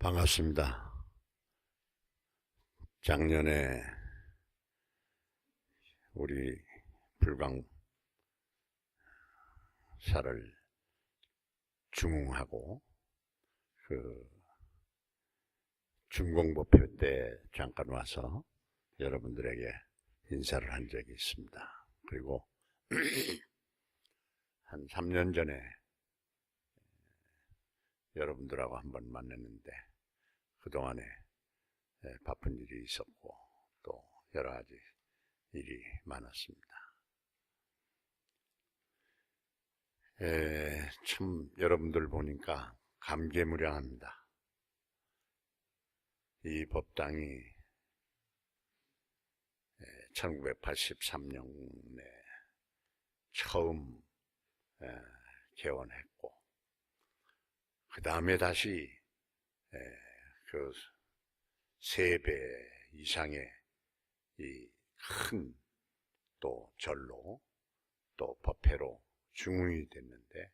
반갑습니다. 작년에 우리 불광사를 중흥하고 준공법회 때 잠깐 와서 여러분들에게 인사를 한 적이 있습니다. 그리고 한 3년 전에 여러분들하고 한번 만났는데 그동안에 바쁜 일이 있었고 또 여러 가지 일이 많았습니다. 참 여러분들 보니까 감개무량합니다. 이 법당이 1983년에 처음 개원했고 그 다음에 다시 그 3배 이상의 이 큰 또 절로 또 법회로 중흥이 됐는데,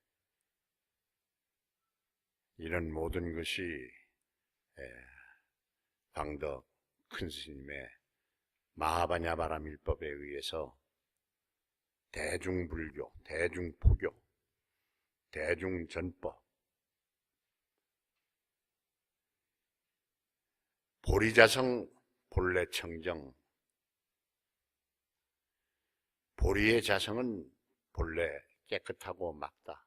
이런 모든 것이 광덕 큰 스님의 마하바냐바라밀법에 의해서 대중불교, 대중포교, 대중전법, 보리자성 본래청정, 보리의 자성은 본래 깨끗하고 맑다.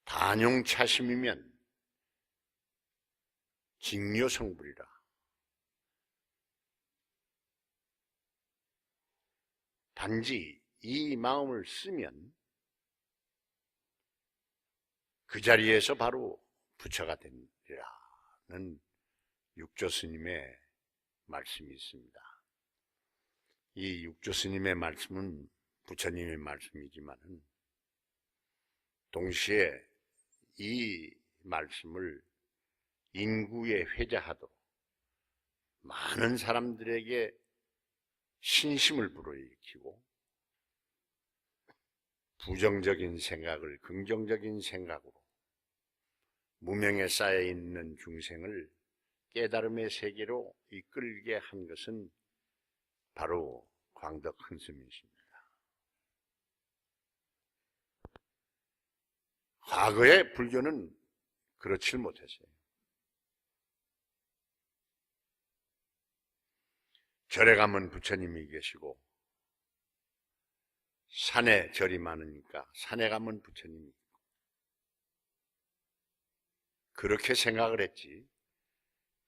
단용차심이면 직료성불이라. 단지 이 마음을 쓰면 그 자리에서 바로 부처가 되리라는 육조스님의 말씀이 있습니다. 이 육조스님의 말씀은 부처님의 말씀이지만은 동시에 이 말씀을 인구에 회자하도록 많은 사람들에게 신심을 불어일으키고 부정적인 생각을 긍정적인 생각으로 무명에 쌓여있는 중생을 깨달음의 세계로 이끌게 한 것은 바로 광덕 큰 스님이십니다. 과거의 불교는 그렇지 못했어요. 절에 가면 부처님이 계시고 산에 절이 많으니까 산에 가면 부처님이 있고, 그렇게 생각을 했지,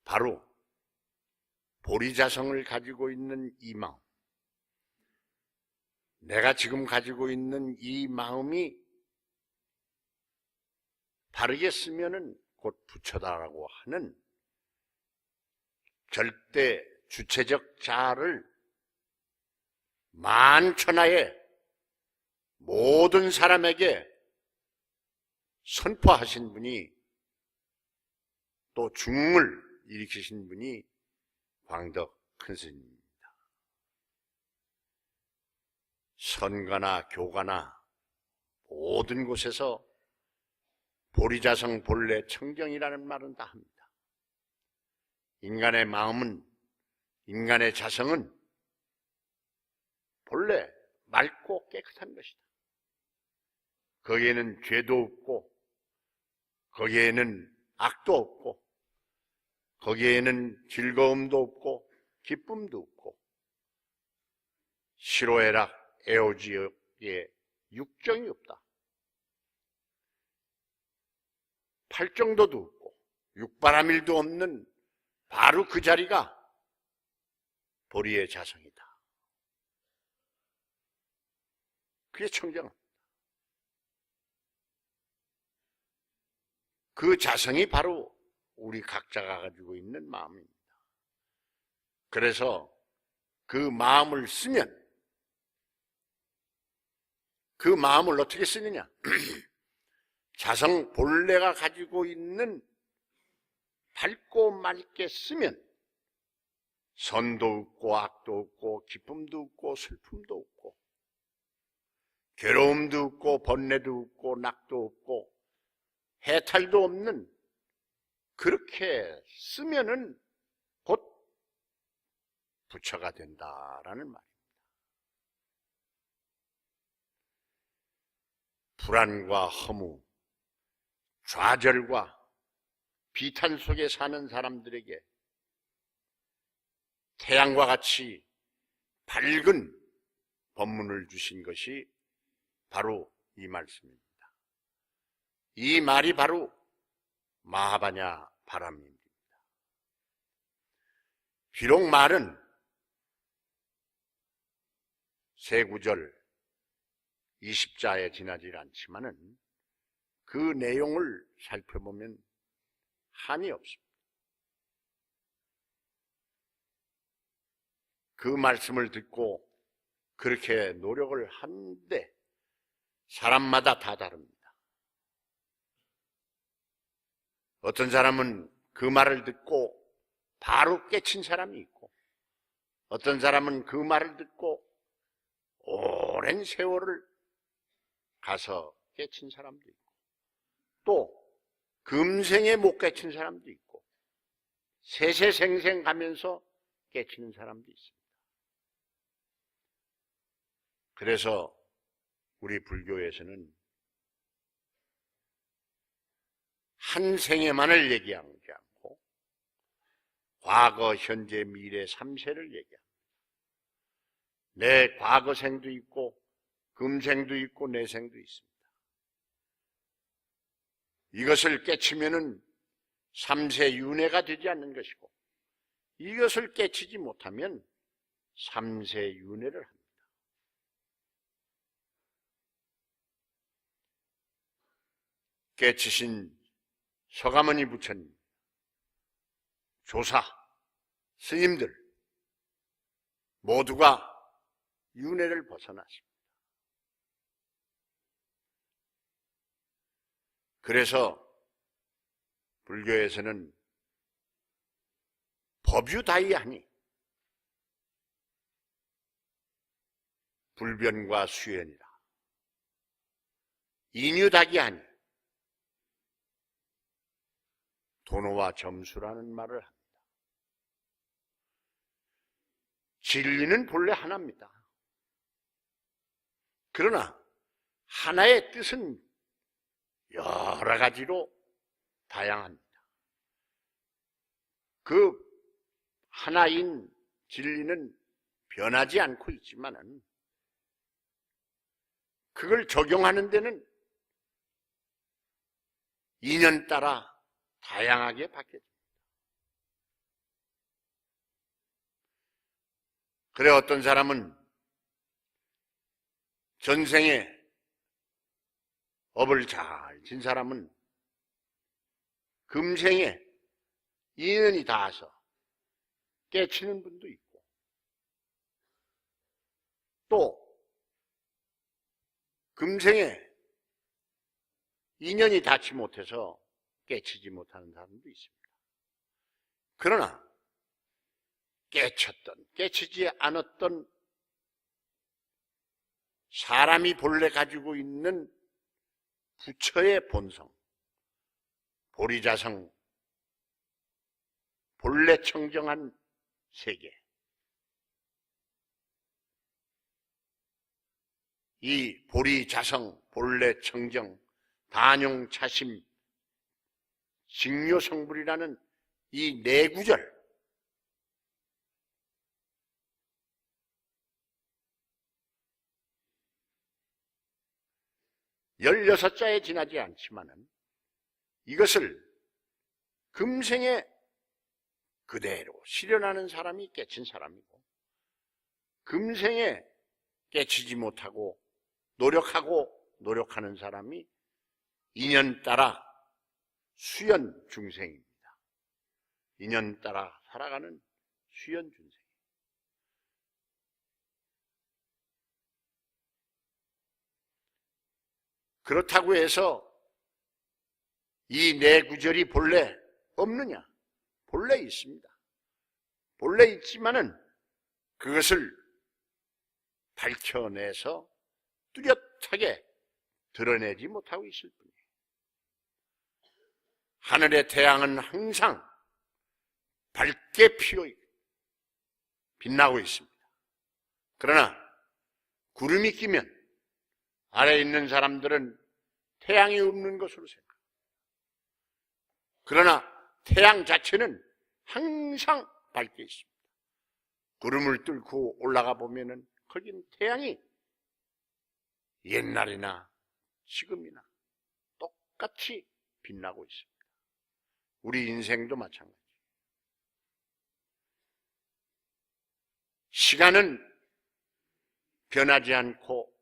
바로 보리자성을 가지고 있는 이 마음, 내가 지금 가지고 있는 이 마음이 바르게 쓰면은 곧 부처다라고 하는 절대 주체적 자아를 만천하의 모든 사람에게 선포하신 분이, 또 중흥을 일으키신 분이 광덕 큰 스님입니다. 선가나 교가나 모든 곳에서 보리자성 본래 청정이라는 말은 다 합니다. 인간의 마음은, 인간의 자성은 본래 맑고 깨끗한 것이다. 거기에는 죄도 없고 거기에는 악도 없고 거기에는 즐거움도 없고 기쁨도 없고 시로애락 애오지의 육정이 없다. 팔정도도 없고 육바라밀도 없는 바로 그 자리가 보리의 자성이다. 그게 청정합니다. 그 자성이 바로 우리 각자가 가지고 있는 마음입니다. 그래서 그 마음을 쓰면, 그 마음을 어떻게 쓰느냐? 자성 본래가 가지고 있는 밝고 맑게 쓰면 선도 없고 악도 없고 기쁨도 없고 슬픔도 없고 괴로움도 없고 번뇌도 없고 낙도 없고 해탈도 없는 그렇게 쓰면은 곧 부처가 된다라는 말입니다. 불안과 허무, 좌절과 비탄 속에 사는 사람들에게 태양과 같이 밝은 법문을 주신 것이 바로 이 말씀입니다. 이 말이 바로 마하바냐 바람입니다. 비록 말은 세 구절 20자에 지나질 않지만은 그 내용을 살펴보면 한이 없습니다. 그 말씀을 듣고 그렇게 노력을 하는데 사람마다 다 다릅니다. 어떤 사람은 그 말을 듣고 바로 깨친 사람이 있고, 어떤 사람은 그 말을 듣고 오랜 세월을 가서 깨친 사람도 있고, 또 금생에 못 깨친 사람도 있고, 세세생생 가면서 깨치는 사람도 있습니다. 그래서 우리 불교에서는 한 생애만을 얘기하지 않고 과거, 현재, 미래 3세를 얘기합니다. 내 과거생도 있고 금생도 있고 내생도 있습니다. 이것을 깨치면은 3세 윤회가 되지 않는 것이고, 이것을 깨치지 못하면 3세 윤회를 합니다. 깨치신 서가모니 부처님, 조사, 스님들 모두가 윤회를 벗어났습니다. 그래서 불교에서는 법유다이하니 불변과 수연이라, 인유다기하니 도노와 점수라는 말을 합니다. 진리는 본래 하나입니다. 그러나 하나의 뜻은 여러 가지로 다양합니다. 그 하나인 진리는 변하지 않고 있지만은 그걸 적용하는 데는 인연 따라 다양하게 바뀌어집니다. 그래, 어떤 사람은 전생에 업을 잘 진 사람은 금생에 인연이 닿아서 깨치는 분도 있고, 또 금생에 인연이 닿지 못해서 깨치지 못하는 사람도 있습니다. 그러나 깨쳤던, 깨치지 않았던 사람이 본래 가지고 있는 부처의 본성, 보리자성, 본래 청정한 세계, 이 보리자성, 본래 청정, 단용차심, 직묘성불이라는 이 네 구절, 열여섯 자에 지나지 않지만은 이것을 금생에 그대로 실현하는 사람이 깨친 사람이고, 금생에 깨치지 못하고 노력하는 사람이 인연 따라 수연 중생입니다. 인연 따라 살아가는 수연 중생. 그렇다고 해서 이 네 구절이 본래 없느냐? 본래 있습니다. 본래 있지만은 그것을 밝혀내서 뚜렷하게 드러내지 못하고 있을 뿐이에요. 하늘의 태양은 항상 밝게 빛나고 있습니다. 그러나 구름이 끼면 아래에 있는 사람들은 태양이 없는 것으로 생각합니다. 그러나 태양 자체는 항상 밝게 있습니다. 구름을 뚫고 올라가 보면은 거긴 태양이 옛날이나 지금이나 똑같이 빛나고 있습니다. 우리 인생도 마찬가지. 시간은 변하지 않고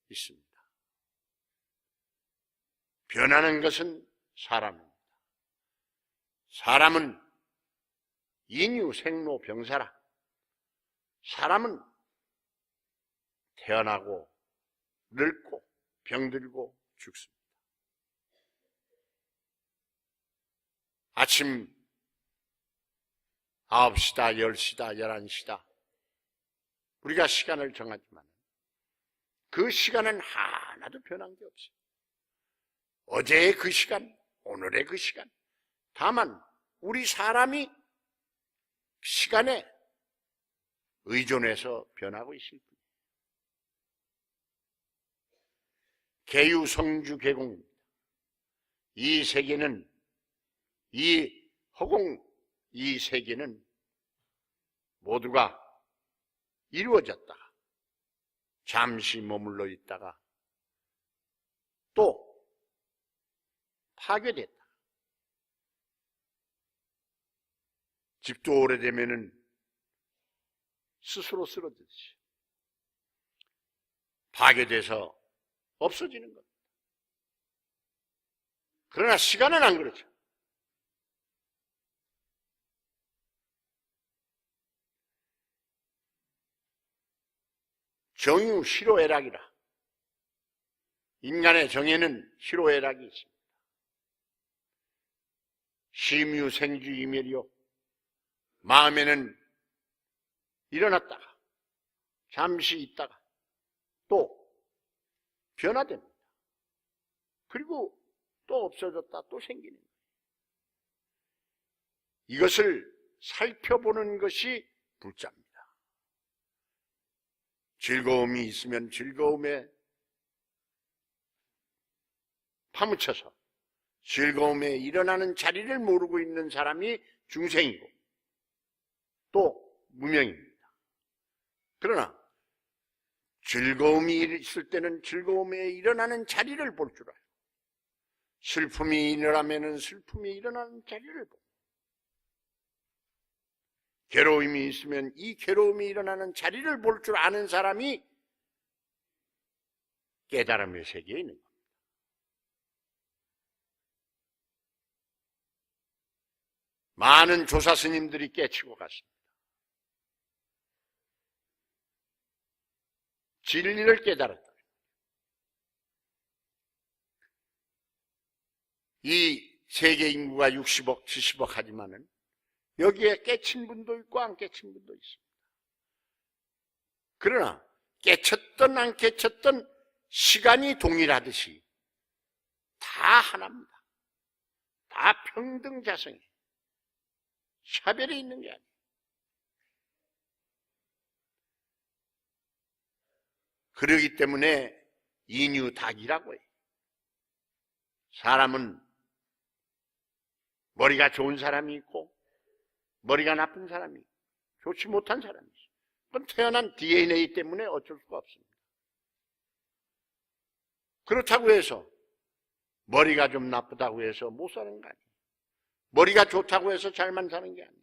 있습니다. 변하는 것은 사람입니다. 사람은 인유, 생로, 병사라. 사람은 태어나고 늙고 병들고 죽습니다. 아침 9시다, 10시다, 11시다. 우리가 시간을 정하지만 그 시간은 하나도 변한 게 없어요. 어제의 그 시간, 오늘의 그 시간. 다만 우리 사람이 시간에 의존해서 변하고 있을 뿐이에요. 계유, 성주, 계공. 이 세계는, 이 허공, 이 세계는 모두가 이루어졌다가 잠시 머물러 있다가 또 파괴됐다. 집도 오래되면은 스스로 쓰러지듯이 파괴돼서 없어지는 겁니다. 그러나 시간은 안 그렇죠. 정유, 희로애락이라. 인간의 정에는 희로애락이 있습니다. 심유, 생주, 이멸이요. 마음에는 일어났다가 잠시 있다가 또 변화됩니다. 그리고 또 없어졌다 또 생기는 거예요. 이것을 살펴보는 것이 불자입니다. 즐거움이 있으면 즐거움에 파묻혀서 즐거움에 일어나는 자리를 모르고 있는 사람이 중생이고 또 무명입니다. 그러나 즐거움이 있을 때는 즐거움에 일어나는 자리를 볼 줄 알고 슬픔이 일어나면 슬픔이 일어나는 자리를 보고 괴로움이 있으면 이 괴로움이 일어나는 자리를 볼 줄 아는 사람이 깨달음의 세계에 있는 겁니다. 많은 조사 스님들이 깨치고 갔습니다. 진리를 깨달았다. 이 세계 인구가 60억, 70억 하지만은 여기에 깨친 분도 있고 안 깨친 분도 있습니다. 그러나 깨쳤던 안 깨쳤던 시간이 동일하듯이 다 하나입니다. 다 평등자성이에요. 차별이 있는 게 아니에요. 그러기 때문에 인유닭이라고 해요. 사람은 머리가 좋은 사람이 있고 머리가 나쁜 사람이 있고 좋지 못한 사람이 있어요. 그건 태어난 DNA 때문에 어쩔 수가 없습니다. 그렇다고 해서 머리가 좀 나쁘다고 해서 못 사는 거 아니에요. 머리가 좋다고 해서 잘만 사는 게 아니에요.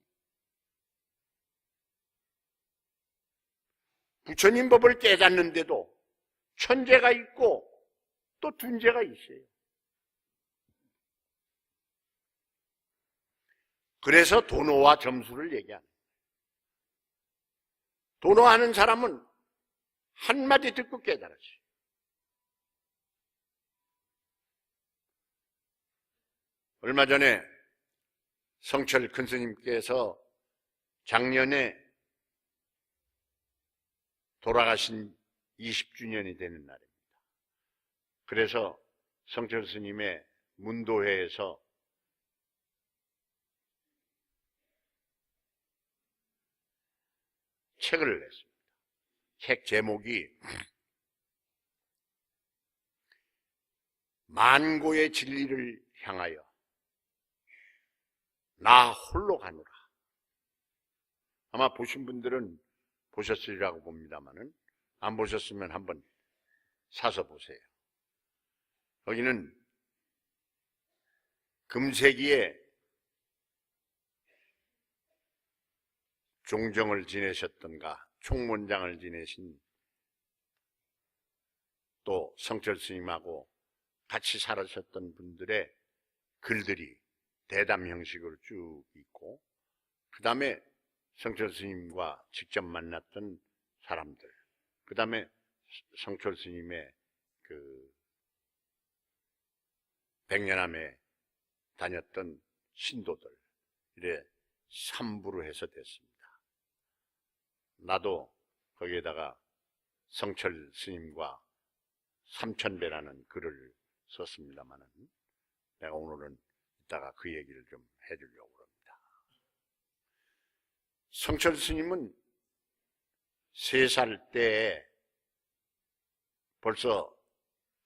부처님 법을 깨닫는데도 천재가 있고 또 둔재가 있어요. 그래서 도노와 점수를 얘기합니다. 도노하는 사람은 한마디 듣고 깨달았어요. 얼마 전에 성철 큰스님께서 작년에 돌아가신 20주년이 되는 날입니다. 그래서 성철 스님의 문도회에서 책을 냈습니다. 책 제목이 만고의 진리를 향하여 나 홀로 가노라. 아마 보신 분들은 보셨으리라고 봅니다만은 안 보셨으면 한번 사서 보세요. 여기는 금세기에 종정을 지내셨던가 총무원장을 지내신 또 성철 스님하고 같이 살으셨던 분들의 글들이 대담 형식으로 쭉 있고, 그 다음에 성철 스님과 직접 만났던 사람들, 그 다음에 성철 스님의 그 백년암에 다녔던 신도들, 이래 3부로 해서 됐습니다. 나도 거기에다가 성철 스님과 삼천배라는 글을 썼습니다만은 내가 오늘은 이따가 그 얘기를 좀 해주려고 합니다. 성철 스님은 3살 때에 벌써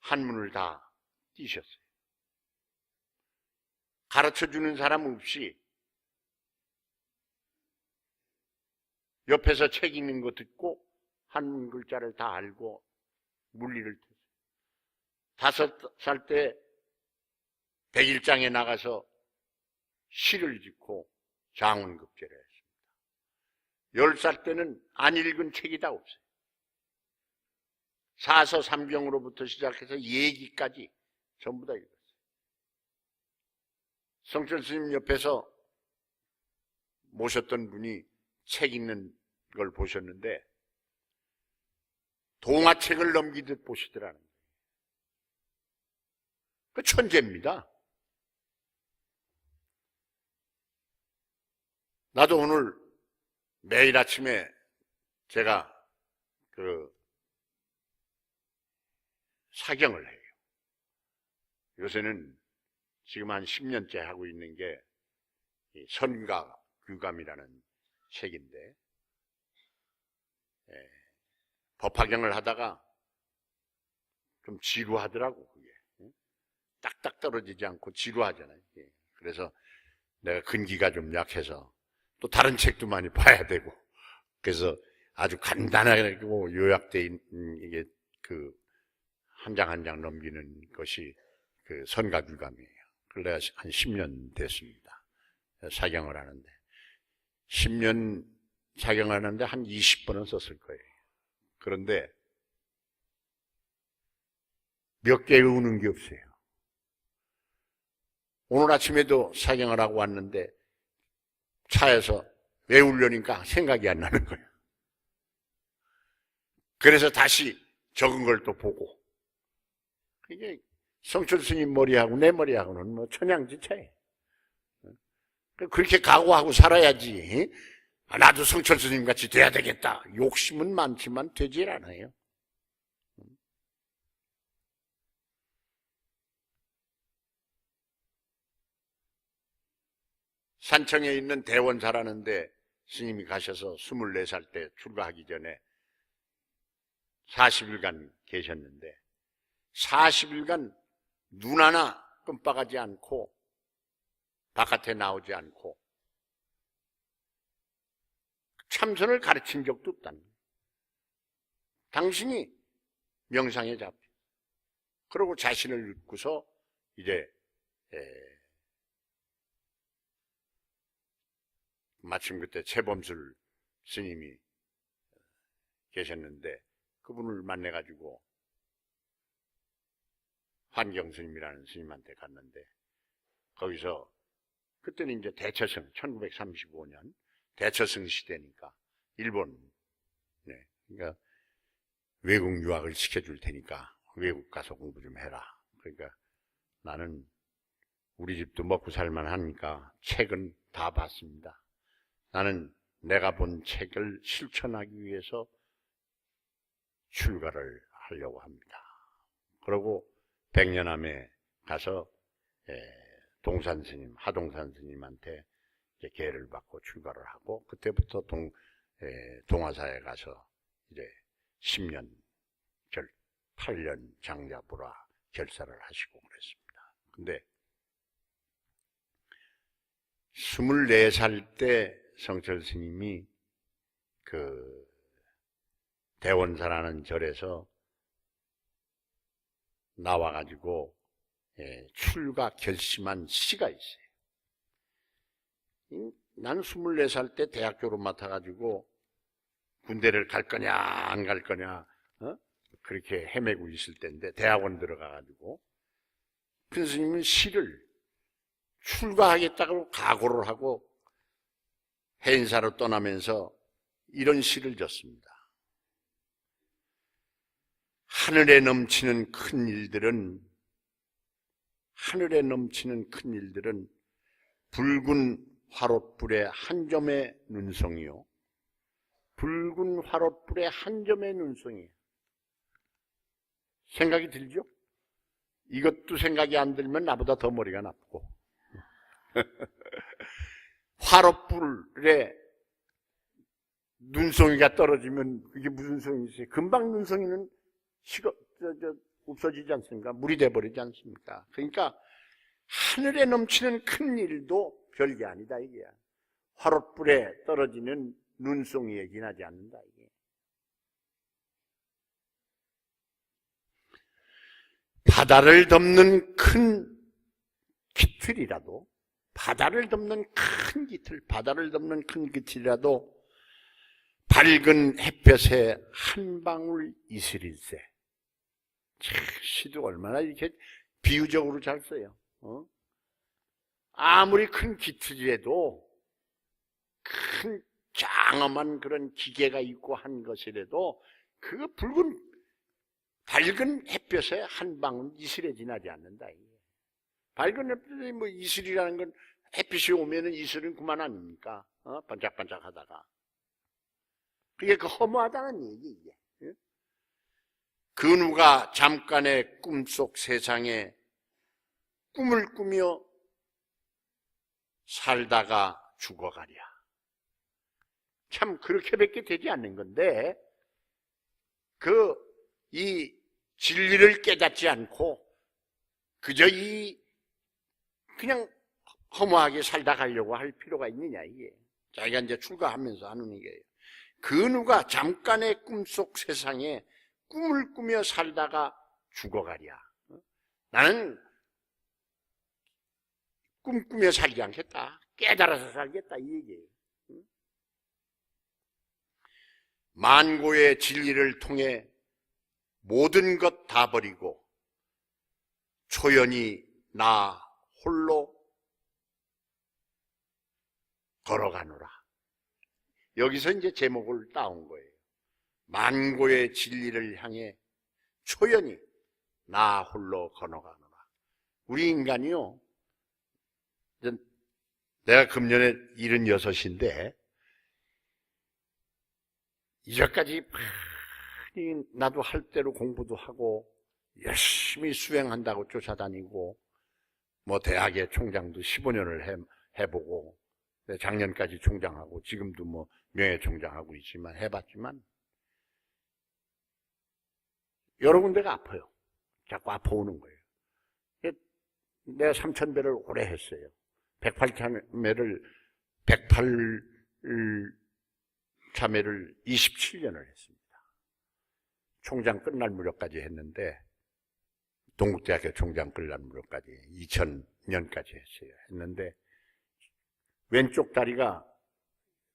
한문을 다 띄셨어요. 가르쳐주는 사람 없이 옆에서 책 읽는 거 듣고 한문 글자를 다 알고 물리를 탔어요. 5살 때 백일장에 나가서 시를 짓고 장훈급제를 했습니다. 10살 때는 안 읽은 책이 다 없어요. 사서 삼경으로부터 시작해서 예기까지 전부 다 읽었어요. 성철 스님 옆에서 모셨던 분이 책 읽는 걸 보셨는데 동화책을 넘기듯 보시더라는 거예요. 그 천재입니다. 나도 오늘 매일 아침에 제가 그 사경을 해요. 요새는 지금 한 10년째 하고 있는 게 선가규감이라는 책인데, 법화경을 하다가 좀 지루하더라고. 그게 딱딱 떨어지지 않고 지루하잖아요. 그래서 내가 근기가 좀 약해서 또 다른 책도 많이 봐야 되고, 그래서 아주 간단하고 요약되어 있는 이게 그 한 장 한 장 넘기는 것이 그 선가규감이에요. 그걸 내가 한 10년 됐습니다. 사경을 하는데 10년 사경을 하는데 한 20번은 썼을 거예요. 그런데 몇 개 외우는 게 없어요. 오늘 아침에도 사경을 하고 왔는데 차에서 외우려니까 생각이 안 나는 거예요. 그래서 다시 적은 걸 또 보고. 이게 성철 스님 머리하고 내 머리하고는 뭐 천양지차예요. 그렇게 각오하고 살아야지. 나도 성철 스님 같이 돼야 되겠다. 욕심은 많지만 되질 않아요. 산청에 있는 대원사라는데 스님이 가셔서 24살 때 출가하기 전에 40일간 계셨는데 40일간 눈 하나 끔빡하지 않고 바깥에 나오지 않고 참선을 가르친 적도 없다는 거예요. 당신이 명상에 잡혀. 그러고 자신을 읽고서 이제 마침 그때 최범술 스님이 계셨는데 그분을 만나가지고 환경 스님이라는 스님한테 갔는데 거기서 그때는 이제 대처성 1935년 대처성 시대니까 일본 그러니까 외국 유학을 시켜줄 테니까 외국 가서 공부 좀 해라. 그러니까 나는 우리 집도 먹고 살만 하니까 책은 다 봤습니다. 나는 내가 본 책을 실천하기 위해서 출가를 하려고 합니다. 그러고 백년암에 가서 동산 스님, 하동산 스님한테 계를 받고 출가를 하고 그때부터 동화사에 가서 이제 10년 8년 장자부라 결사를 하시고 그랬습니다. 근데 24살 때 성철 스님이 그 대원사라는 절에서 나와가지고 출가 결심한 시가 있어요. 나는 24살 때 대학 졸업 맡아가지고 군대를 갈 거냐 안 갈 거냐 그렇게 헤매고 있을 때인데 대학원 들어가가지고 큰 스님은 시를 출가하겠다고 각오를 하고 해인사로 떠나면서 이런 시를 졌습니다. 하늘에 넘치는 큰 일들은 붉은 화롯불의 한 점의 눈송이요. 붉은 화롯불의 한 점의 눈송이. 생각이 들죠? 이것도 생각이 안 들면 나보다 더 머리가 나쁘고. 화롯불에 눈송이가 떨어지면 그게 무슨 소용이 있어요? 금방 눈송이는 없어지지 않습니까? 물이 돼버리지 않습니까? 그러니까 하늘에 넘치는 큰 일도 별게 아니다 이게. 화롯불에 떨어지는 눈송이에 지나지 않는다 이게. 바다를 덮는 큰 기틀이라도, 바다를 덮는 큰 기틀이라도 밝은 햇볕에 한 방울 이슬일세. 시도 얼마나 이렇게 비유적으로 잘 써요. 아무리 큰 기틀이라도, 큰 장엄한 그런 기계가 있고 한 것이라도 그 밝은 햇볕에 한 방울 이슬에 지나지 않는다. 밝은 햇볕에 뭐 이슬이라는 건 햇빛이 오면은 이슬은 그만 아닙니까? 반짝반짝 하다가. 그게 그 허무하다는 얘기, 이게. 그 누가 잠깐의 꿈속 세상에 꿈을 꾸며 살다가 죽어가랴. 참 그렇게밖에 되지 않는 건데, 이 진리를 깨닫지 않고 그저 그냥 허무하게 살다 가려고 할 필요가 있느냐 이게. 자기가 이제 출가하면서 하는 얘기예요. 그 누가 잠깐의 꿈속 세상에 꿈을 꾸며 살다가 죽어가랴. 나는 꿈꾸며 살지 않겠다. 깨달아서 살겠다 이 얘기예요. 만고의 진리를 통해 모든 것 다 버리고 초연히 나 홀로 걸어가노라. 여기서 이제 제목을 따온 거예요. 만고의 진리를 향해 초연히 나 홀로 걸어가노라. 우리 인간이요, 내가 금년에 76인데 이제까지 많이 나도 할 대로 공부도 하고 열심히 수행한다고 쫓아다니고 뭐 대학의 총장도 15년을 해보고 작년까지 총장하고 지금도 뭐 명예총장하고 있지만 해봤지만 여러 군데가 아파요. 자꾸 아파오는 거예요. 내가 3000배를 오래 했어요. 108참회를 27년을 했습니다. 총장 끝날 무렵까지 했는데, 동국대학교 총장 끝날 무렵까지 2000년까지 했어요. 했는데 왼쪽 다리가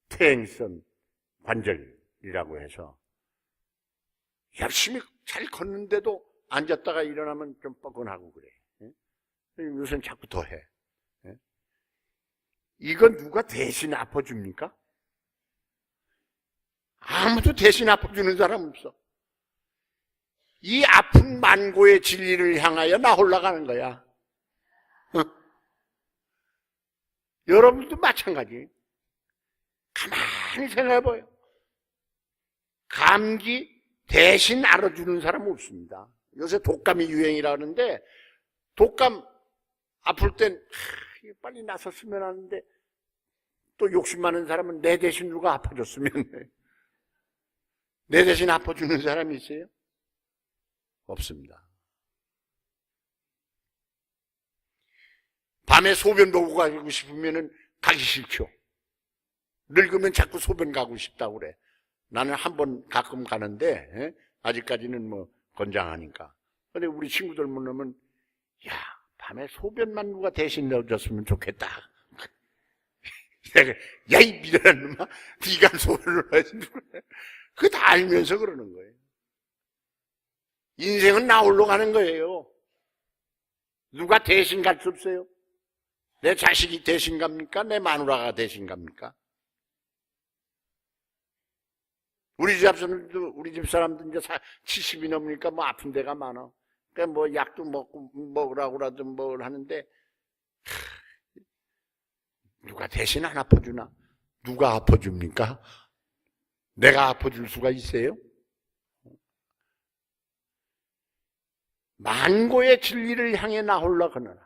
퇴행성 관절이라고 해서 열심히 잘 걷는데도 앉았다가 일어나면 좀 뻐근하고 그래. 요새는 자꾸 더 해. 이건 누가 대신 아파줍니까? 아무도 대신 아파주는 사람 없어. 이 아픈 만고의 진리를 향하여 나 올라가는 거야. 여러분도 마찬가지. 가만히 생각해봐요. 감기 대신 알아주는 사람 없습니다. 요새 독감이 유행이라 하는데, 독감 아플 땐 빨리 나섰으면 하는데 또 욕심 많은 사람은 내 대신 누가 아파줬으면 내 대신 아파주는 사람이 있어요? 없습니다. 밤에 소변 보고 가고 싶으면 가기 싫죠. 늙으면 자꾸 소변 가고 싶다고 그래. 나는 한 번 가끔 가는데 아직까지는 뭐 건장하니까. 근데 우리 친구들 만나면 야, 밤에 소변만 누가 대신 넣어줬으면 좋겠다. 내가 야, 이 미련한 놈아, 네가 소변을 해야지. 그거 다 알면서 그러는 거예요. 인생은 나 홀로 가는 거예요. 누가 대신 갈 수 없어요. 내 자식이 대신 갑니까? 내 마누라가 대신 갑니까? 우리 집 사람도 이제 70이 넘으니까 뭐 아픈 데가 많아. 그러니까 뭐 약도 먹고 먹으라고라도 뭘 하는데, 누가 대신 안 아파주나? 누가 아파줍니까? 내가 아파줄 수가 있어요? 만고의 진리를 향해 나 홀라 거느라.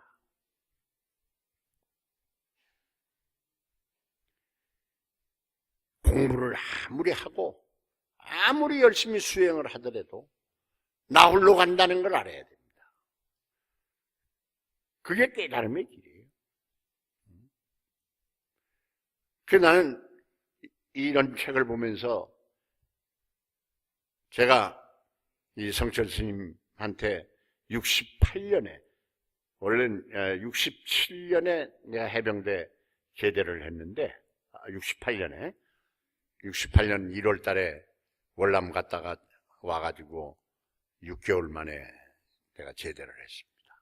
공부를 아무리 하고 아무리 열심히 수행을 하더라도 나 홀로 간다는 걸 알아야 됩니다. 그게 깨달음의 길이에요. 그래서 나는 이런 책을 보면서 제가 이 성철 스님한테 68년에, 원래는 67년에 내가 해병대 제대를 했는데, 68년 1월 달에 월남 갔다가 와가지고 6개월 만에 내가 제대를 했습니다.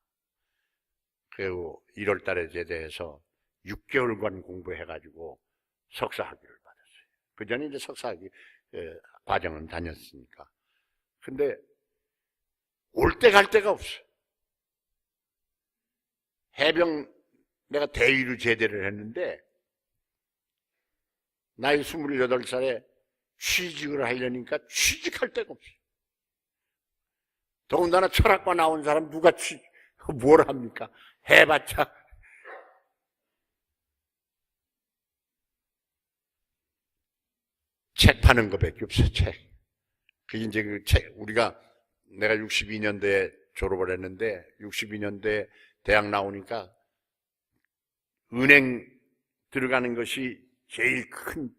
그리고 1월 달에 제대해서 6개월간 공부해가지고 석사학위를 받았어요. 그 전에 이제 석사학위 과정은 다녔으니까. 근데 올 때 갈 데가 없어요. 해병, 내가 대위로 제대를 했는데 나이 28살에 취직을 하려니까 취직할 데가 없어요. 더군다나 철학과 나온 사람 누가 뭘 합니까? 해봤자 책 파는 거밖에 없어요. 책. 그게 이제 그 책, 내가 62년도에 졸업을 했는데 62년도에 대학 나오니까 은행 들어가는 것이 제일 큰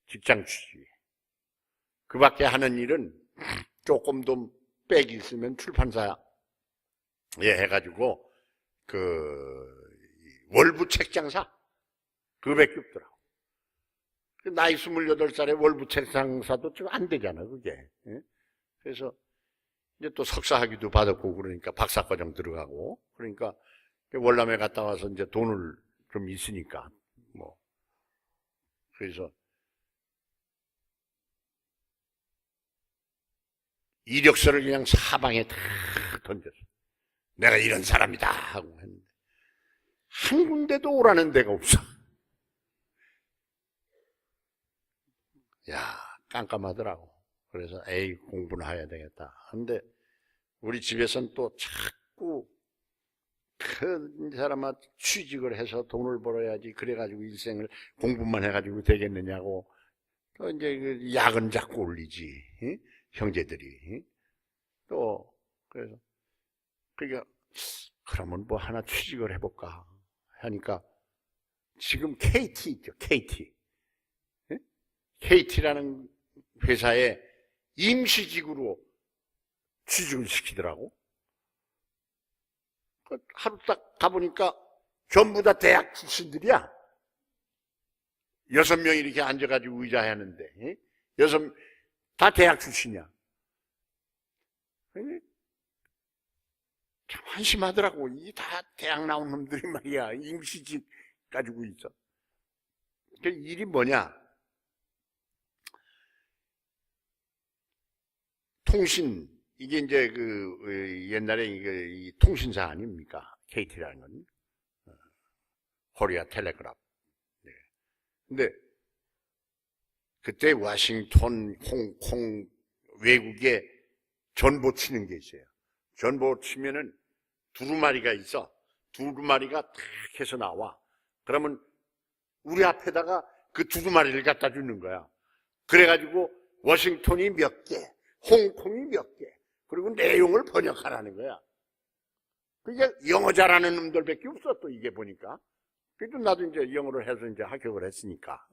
직장 취직이에요. 그 밖에 하는 일은 조금 더 빽이 있으면 출판사에 해가지고 월부 책장사 그거밖에 없더라고. 나이 28살에 월부 책장사도 좀 안 되잖아, 그게. 그래서 이제 또 석사학위도 받았고 그러니까 박사과정 들어가고 그러니까 월남에 갔다 와서 이제 돈을 좀 있으니까 뭐 그래서 이력서를 그냥 사방에 다 던졌어. 내가 이런 사람이다 하고 했는데 한 군데도 오라는 데가 없어. 야, 깜깜하더라고. 그래서 에이, 공부는 해야 되겠다. 근데 우리 집에서는 또 자꾸 그 사람아 취직을 해서 돈을 벌어야지 그래가지고 일생을 공부만 해가지고 되겠느냐고 또 이제 그 야근 자꾸 올리지. 응? 형제들이. 또 그래서 그러니까 그러면 뭐 하나 취직을 해볼까 하니까 지금 KT 있죠. KT. 응? KT라는 회사에 임시직으로 취직을 시키더라고. 하루 딱 가보니까 전부 다 대학 출신들이야. 6명이 이렇게 앉아가지고 의자에 하는데, 다 대학 출신이야. 참 한심하더라고. 이 다 대학 나온 놈들이 말이야. 임시직 가지고 있어. 그 일이 뭐냐? 통신, 이게 이제 옛날에 이 통신사 아닙니까? KT라는 건. 코리아 텔레그래프. 네. 근데 그때 워싱턴, 홍콩, 외국에 전보 치는 게 있어요. 전보 치면은 두루마리가 있어. 두루마리가 탁 해서 나와. 그러면 우리 앞에다가 그 두루마리를 갖다 주는 거야. 그래가지고 워싱턴이 몇 개, 홍콩이 몇 개, 그리고 내용을 번역하라는 거야. 그게 영어 잘하는 놈들밖에 없어, 또 이게 보니까. 그래도 나도 이제 영어를 해서 이제 합격을 했으니까.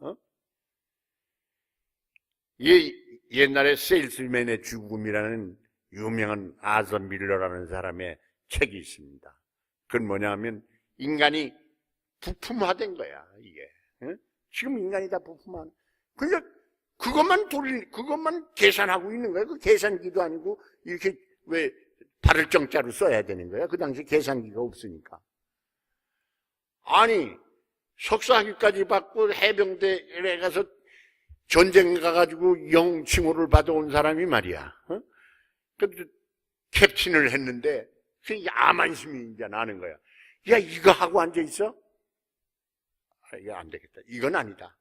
옛날에 세일스맨의 죽음이라는 유명한 아서 밀러라는 사람의 책이 있습니다. 그건 뭐냐면 인간이 부품화된 거야, 이게. 지금 인간이 다 부품화. 그러니까 그것만 계산하고 있는 거야. 그 계산기도 아니고 이렇게 왜 발을 정자로 써야 되는 거야. 그 당시 계산기가 없으니까. 아니, 석사학위까지 받고 해병대에 가서 전쟁 가가지고 영칭호를 받아온 사람이 말이야. 근데 캡틴을 했는데 그 야만심이 이제 나는 거야. 야, 이거 하고 앉아있어? 이거 안 되겠다. 이건 아니다.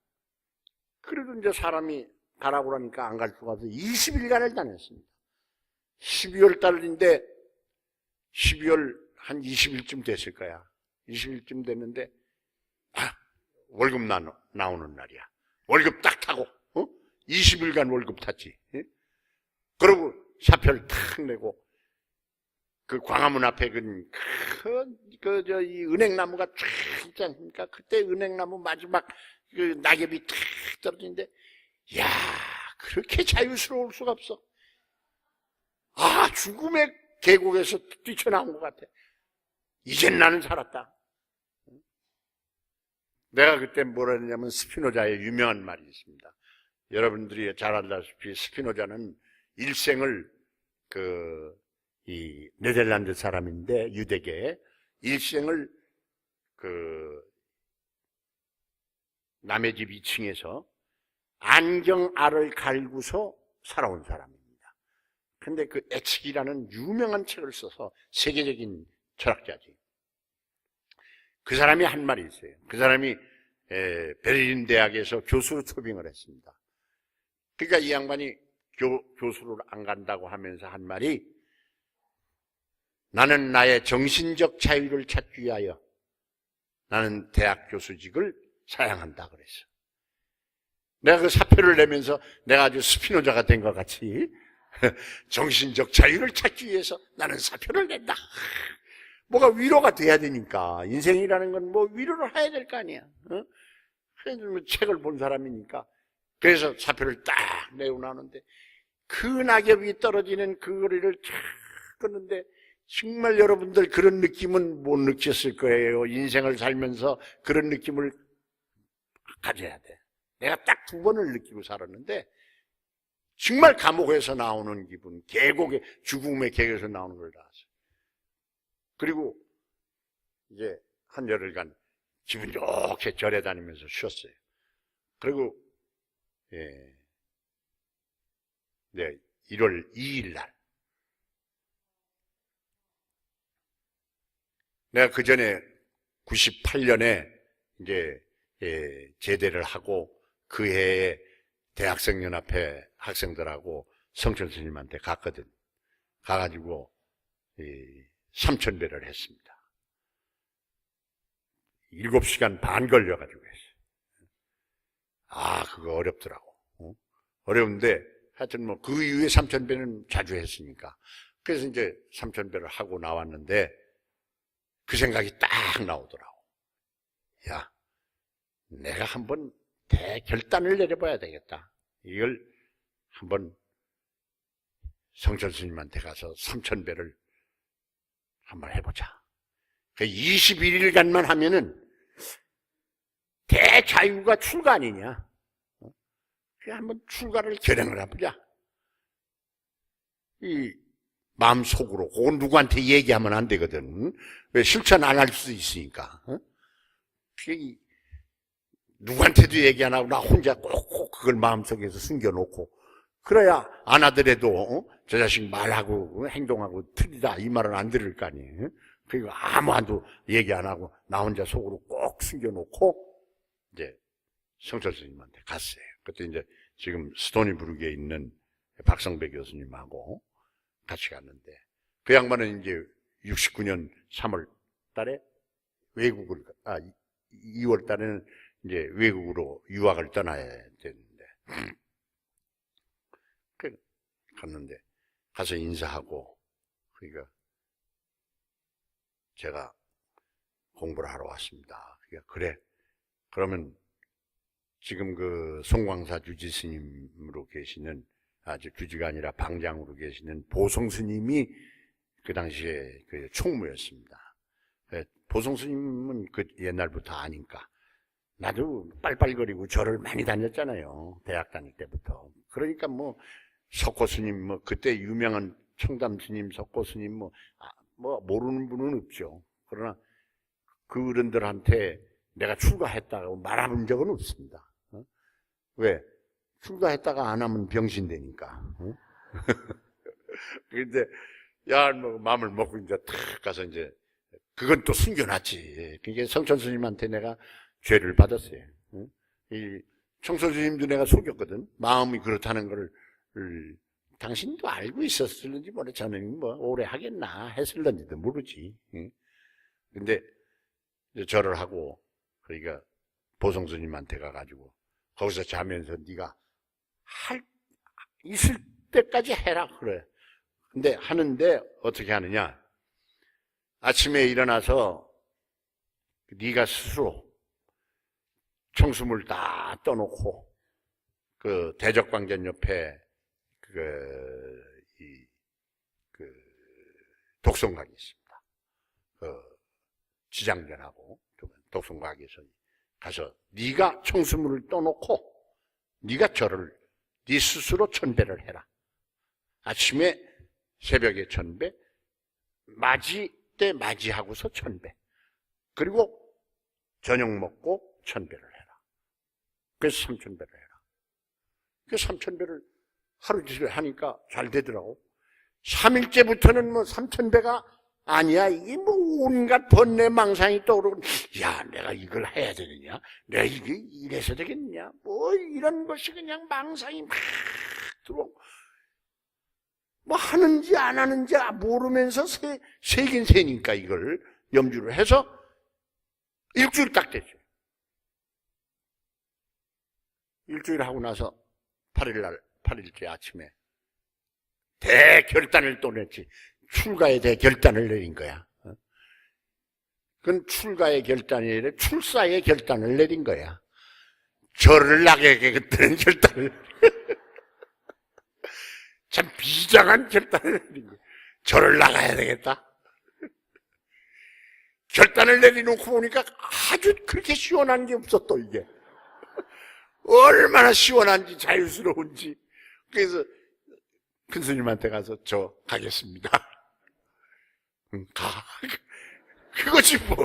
그래도 이제 사람이 가라고 그러니까 안 갈 수가 없어서 20일간을 다녔습니다. 12월 달인데 12월 한 20일쯤 됐을 거야. 20일쯤 됐는데 월급 나오는 날이야. 월급 딱 타고 20일간 월급 탔지. 그러고 사표를 탁 내고 그 광화문 앞에 이 은행나무가 쫙 있지 않습니까? 그때 은행나무 마지막 그 낙엽이 탁 떨어지는데, 야, 그렇게 자유스러울 수가 없어. 죽음의 계곡에서 뛰쳐나온 것 같아. 이젠 나는 살았다. 내가 그때 뭐라 했냐면 스피노자의 유명한 말이 있습니다. 여러분들이 잘 알다시피 스피노자는 일생을 이 네덜란드 사람인데 유대계 일생을 남의 집 2층에서 안경알을 갈고서 살아온 사람입니다. 근데 그 에치기라는 유명한 책을 써서 세계적인 철학자지. 그 사람이 한 말이 있어요. 그 사람이 베를린 대학에서 교수로 초빙을 했습니다. 그러니까 이 양반이 교수를 안 간다고 하면서 한 말이, 나는 나의 정신적 자유를 찾기 위하여 나는 대학 교수직을 사양한다 그랬어. 내가 그 사표를 내면서 내가 아주 스피노자가 된 것 같이 정신적 자유를 찾기 위해서 나는 사표를 낸다. 뭐가 위로가 돼야 되니까. 인생이라는 건 뭐 위로를 해야 될 거 아니야. 그래서 뭐 책을 본 사람이니까. 그래서 사표를 딱 내고 나오는데 그 낙엽이 떨어지는 그 거리를 쫙 걷는데 정말 여러분들 그런 느낌은 못 느꼈을 거예요. 인생을 살면서 그런 느낌을 가져야 돼. 내가 딱 2번을 느끼고 살았는데 정말 감옥에서 나오는 기분, 계곡에, 죽음의 계곡에서 나오는 걸 나왔어요. 그리고 이제 한 열흘간 기분 좋게 절에 다니면서 쉬었어요. 그리고 1월 2일 날 내가 그 전에 98년에 이제 제대를 하고 그 해에 대학생연합회 학생들하고 성철 스님한테 갔거든. 가가지고 삼천배를 했습니다. 7시간 반 걸려가지고 했어요. 그거 어렵더라고. 어려운데 하여튼 뭐 그 이후에 삼천배는 자주 했으니까. 그래서 이제 삼천배를 하고 나왔는데 그 생각이 딱 나오더라고. 야, 내가 한번 대결단을 내려봐야 되겠다. 이걸 한번 성철 스님한테 가서 삼천배를 한번 해보자. 21일간만 하면은 대자유가 출가 아니냐. 한번 출가를 결행을 해보자. 이 마음속으로. 그건 누구한테 얘기하면 안 되거든. 왜 실천 안 할 수 있으니까. 누구한테도 얘기 안 하고 나 혼자 꼭 그걸 마음속에서 숨겨놓고 그래야 안 하더라도 저 자식 말하고 행동하고 틀리다 이 말은 안 들을 거 아니에요. 그리고 아무한테도 얘기 안 하고 나 혼자 속으로 꼭 숨겨놓고 이제 성철 스님한테 갔어요. 그때 이제 지금 스토니브룩에 있는 박성배 교수님하고 같이 갔는데 그 양반은 이제 69년 3월 달에 외국을 2월 달에는 이제 외국으로 유학을 떠나야 되는데, 갔는데, 가서 인사하고, 그러니까, 제가 공부를 하러 왔습니다. 그러니까 그래. 그러면 지금 그 송광사 주지 스님으로 계시는, 주지가 아니라 방장으로 계시는 보성 스님이 그 당시에 그 총무였습니다. 보성 스님은 그 옛날부터 아니까. 나도 빨빨거리고 절을 많이 다녔잖아요. 대학 다닐 때부터. 그러니까 뭐, 석고 스님, 뭐, 그때 유명한 청담 스님, 석고 스님, 모르는 분은 없죠. 그러나 그 어른들한테 내가 출가했다고 말해본 적은 없습니다. 왜? 출가했다가 안 하면 병신 되니까. 그런데, 야, 뭐, 마음을 먹고 이제 탁 가서 이제, 그건 또 숨겨놨지. 그게 성천 스님한테 내가 죄를 받았어요. 이 청소 스님도 내가 속였거든. 마음이 그렇다는 걸, 당신도 알고 있었을는지 모르, 저는 뭐, 오래 하겠나 했을는지도 모르지. 근데, 이제 절을 하고, 그러니까, 보성 스님한테 가가지고, 거기서 자면서 네가 있을 때까지 해라 그래. 근데 하는데 어떻게 하느냐? 아침에 일어나서 네가 스스로 청수물 다 떠놓고 그 대적광전 옆에 독성각이 있습니다. 그 지장전하고 독성각에서 가서 네가 청수물을 떠놓고 네가 절을 네 스스로 천배를 해라. 아침에 새벽에 천배, 맞이 때 맞이하고서 천배, 그리고 저녁 먹고 천배를 해라. 그래서 3,000배를 해라. 그 3,000배를 하루 이틀 하니까 잘 되더라고. 3일째부터는 뭐 3,000배가 아니야. 이게 뭐 온갖 번뇌 망상이 떠오르고, 야, 내가 이걸 해야 되느냐? 내가 이게 이래서 되겠느냐? 뭐 이런 것이 그냥 망상이 막 들어오고, 뭐 하는지 안 하는지 모르면서 세긴 세니까 이걸 염주를 해서 일주일 딱 됐죠. 일주일 하고 나서 8일째 아침에 대결단을 또 냈지. 출가에 대해 결단을 내린 거야. 그건 출가의 결단이 아니라 출사의 결단을 내린 거야. 절을 나가겠다는 결단을. 참 비장한 결단을 내린 거야. 절을 나가야 되겠다. 결단을 내려놓고 보니까 아주 그렇게 시원한 게 없어, 또 이게. 얼마나 시원한지 자유스러운지. 그래서 큰 스님한테 가서 저 가겠습니다. 가. 그것이 뭐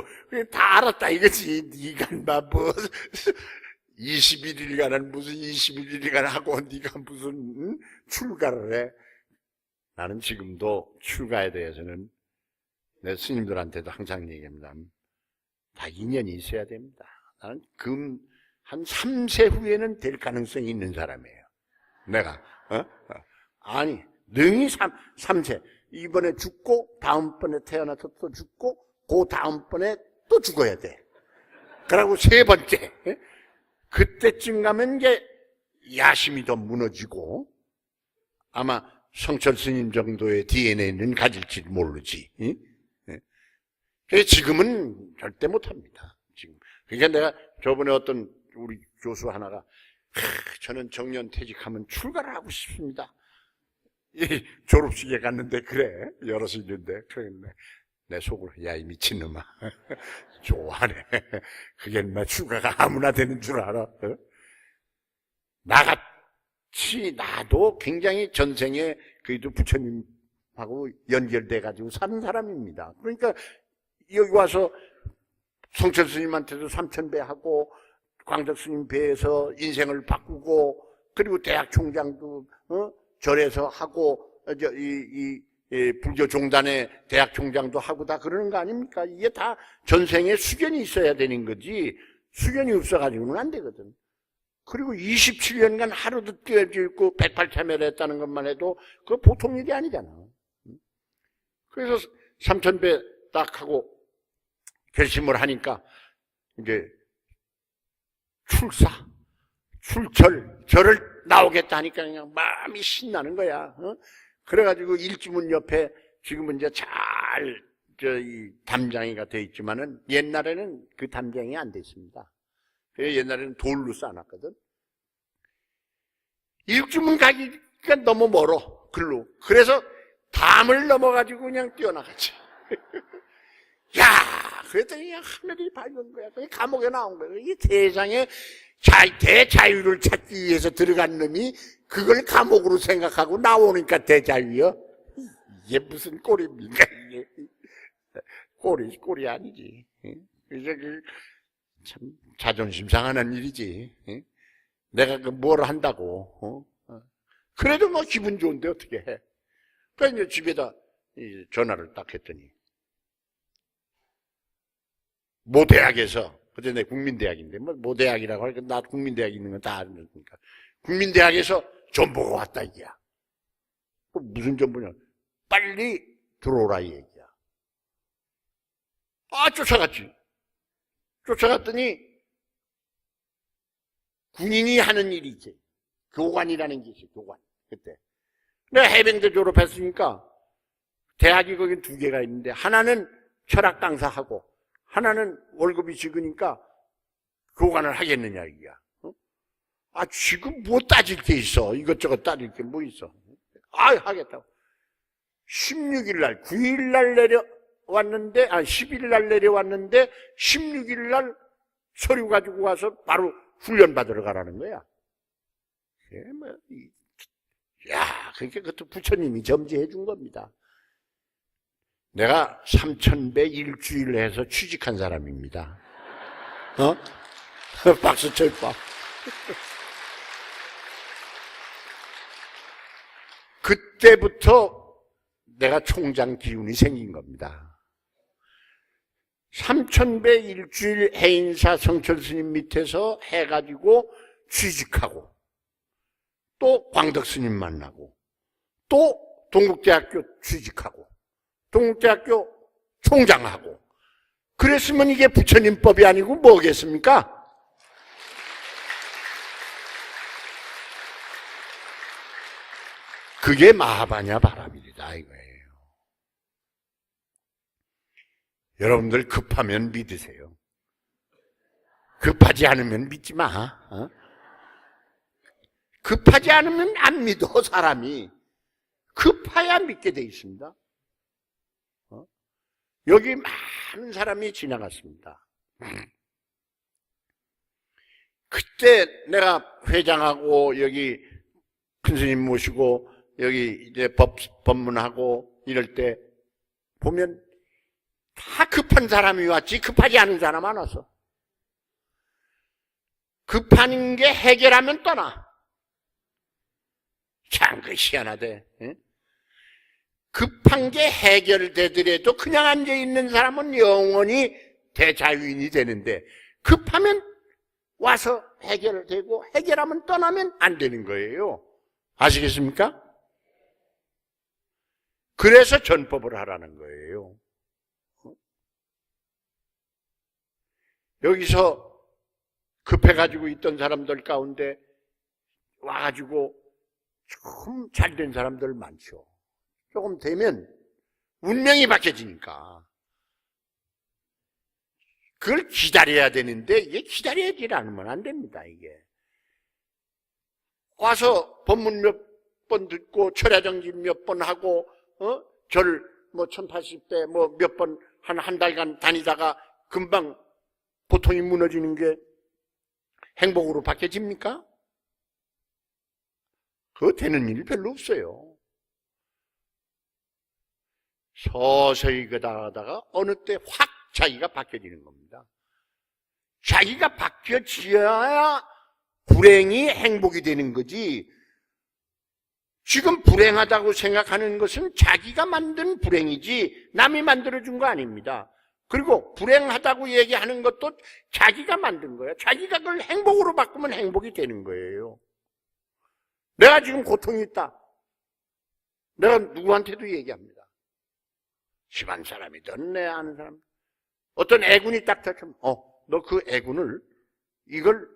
다 알았다 이거지. 네가 뭐 21일간은 무슨 21일간 하고 네가 무슨 출가를 해. 나는 지금도 출가에 대해서는 내 스님들한테도 항상 얘기합니다. 다 인연이 있어야 됩니다. 나는 한 3세 후에는 될 가능성이 있는 사람이에요. 내가 아니 능히 3세 이번에 죽고 다음번에 태어나서 또 죽고 그 다음번에 또 죽어야 돼. 그러고 세 번째 그때쯤 가면 이제 야심이 더 무너지고 아마 성철 스님 정도의 DNA는 가질지 모르지. 그래서 지금은 절대 못합니다. 지금. 그러니까 내가 저번에 어떤 우리 교수 하나가 저는 정년 퇴직하면 출가를 하고 싶습니다. 졸업식에 갔는데 그래 여럿이 있는데 그랬네. 내 속으로 야 이 미친놈아 좋아하네. 그게 뭐 출가가 아무나 되는 줄 알아. 나같이 나도 굉장히 전생에 그래도 부처님하고 연결돼 가지고 사는 사람입니다. 그러니까 여기 와서 성철 스님한테도 3,000배 하고 광덕 스님 배에서 인생을 바꾸고 그리고 대학 총장도 절에서 하고 불교 종단의 대학 총장도 하고 다 그러는 거 아닙니까? 이게 다 전생에 수견이 있어야 되는 거지 수견이 없어가지고는 안 되거든. 그리고 27년간 하루도 떼어져 있고 108참여를 했다는 것만 해도 그거 보통 일이 아니잖아. 그래서 3,000배 딱 하고 결심을 하니까 이제 절을 나오겠다 하니까 그냥 마음이 신나는 거야. 그래가지고 일지문 옆에 지금은 이제 이 담장이가 돼 있지만은 옛날에는 그 담장이 안 돼 있습니다. 옛날에는 돌로 쌓아놨거든. 일주문 가기가 너무 멀어, 글로. 그래서 담을 넘어가지고 그냥 뛰어나갔지. 야, 그랬더니 그냥 하늘이 밝은 거야. 그게 감옥에 나온 거야. 이 세상에 대자유를 찾기 위해서 들어간 놈이 그걸 감옥으로 생각하고 나오니까 대자유요? 이게 무슨 꼴입니까, 이게? 꼴이 아니지. 이제 참 자존심 상하는 일이지. 내가 뭘 한다고. 그래도 뭐 기분 좋은데 어떻게 해. 그러니까 이제 집에다 전화를 딱 했더니 모 대학에서, 그때 내 국민대학인데 뭐 대학이라고 하니까 나 국민대학 있는 건 다 아니까 국민대학에서 전보가 왔다 이게야. 무슨 전보냐? 빨리 들어오라 이 얘기야. 쫓아갔지. 쫓아갔더니 군인이 하는 일이지. 교관이라는 게 있어, 교관. 그때. 내가 해병대 졸업했으니까 대학이 거기 2개가 있는데 하나는 철학 강사하고 하나는 월급이 적으니까 교관을 하겠느냐 이거야. 지금 뭐 따질 게 있어. 이것저것 따질 게 뭐 있어. 하겠다고. 16일 날, 9일 날 내려왔는데, 10일 날 내려왔는데 16일 날 서류 가지고 와서 바로 훈련 받으러 가라는 거야. 그러니까 그것도 부처님이 점지해 준 겁니다. 내가 3,000배 일주일 해서 취직한 사람입니다. 박수 쳐봐. 그때부터 내가 총장 기운이 생긴 겁니다. 3,000배 일주일 해인사 성철 스님 밑에서 해가지고 취직하고 또 광덕 스님 만나고 또 동국대학교 취직하고 동국대학교 총장하고 그랬으면 이게 부처님법이 아니고 뭐겠습니까? 그게 마하바냐 바람이다 이거예요. 여러분들 급하면 믿으세요. 급하지 않으면 믿지 마. 급하지 않으면 안 믿어 사람이. 급해야 믿게 돼 있습니다. 여기 많은 사람이 지나갔습니다. 그때 내가 회장하고 여기 큰 스님 모시고 여기 이제 법문하고 이럴 때 보면 다 급한 사람이 왔지 급하지 않은 사람 안 왔어. 급한 게 해결하면 떠나. 참 그 희한하대. 급한 게 해결되더라도 그냥 앉아있는 사람은 영원히 대자유인이 되는데 급하면 와서 해결되고 해결하면 떠나면 안 되는 거예요. 아시겠습니까? 그래서 전법을 하라는 거예요. 여기서 급해가지고 있던 사람들 가운데 와가지고 좀 잘된 사람들 많죠. 조금 되면 운명이 바뀌어지니까 그걸 기다려야 되는데 이게 기다려야지 않으면 안 됩니다. 이게 와서 법문 몇 번 듣고 철야정진 몇 번 하고 절 뭐 1080배 뭐 몇 번 한 달간 다니다가 금방 보통이 무너지는 게 행복으로 바뀌어집니까? 그거 되는 일이 별로 없어요. 서서히 가다가 어느 때 확 자기가 바뀌어지는 겁니다. 자기가 바뀌어져야 불행이 행복이 되는 거지. 지금 불행하다고 생각하는 것은 자기가 만든 불행이지 남이 만들어준 거 아닙니다. 그리고 불행하다고 얘기하는 것도 자기가 만든 거예요. 자기가 그걸 행복으로 바꾸면 행복이 되는 거예요. 내가 지금 고통이 있다. 내가 누구한테도 얘기합니다. 집안 사람이든 내 아는 사람. 어떤 애군이 딱 터치면 너 그 애군을 이걸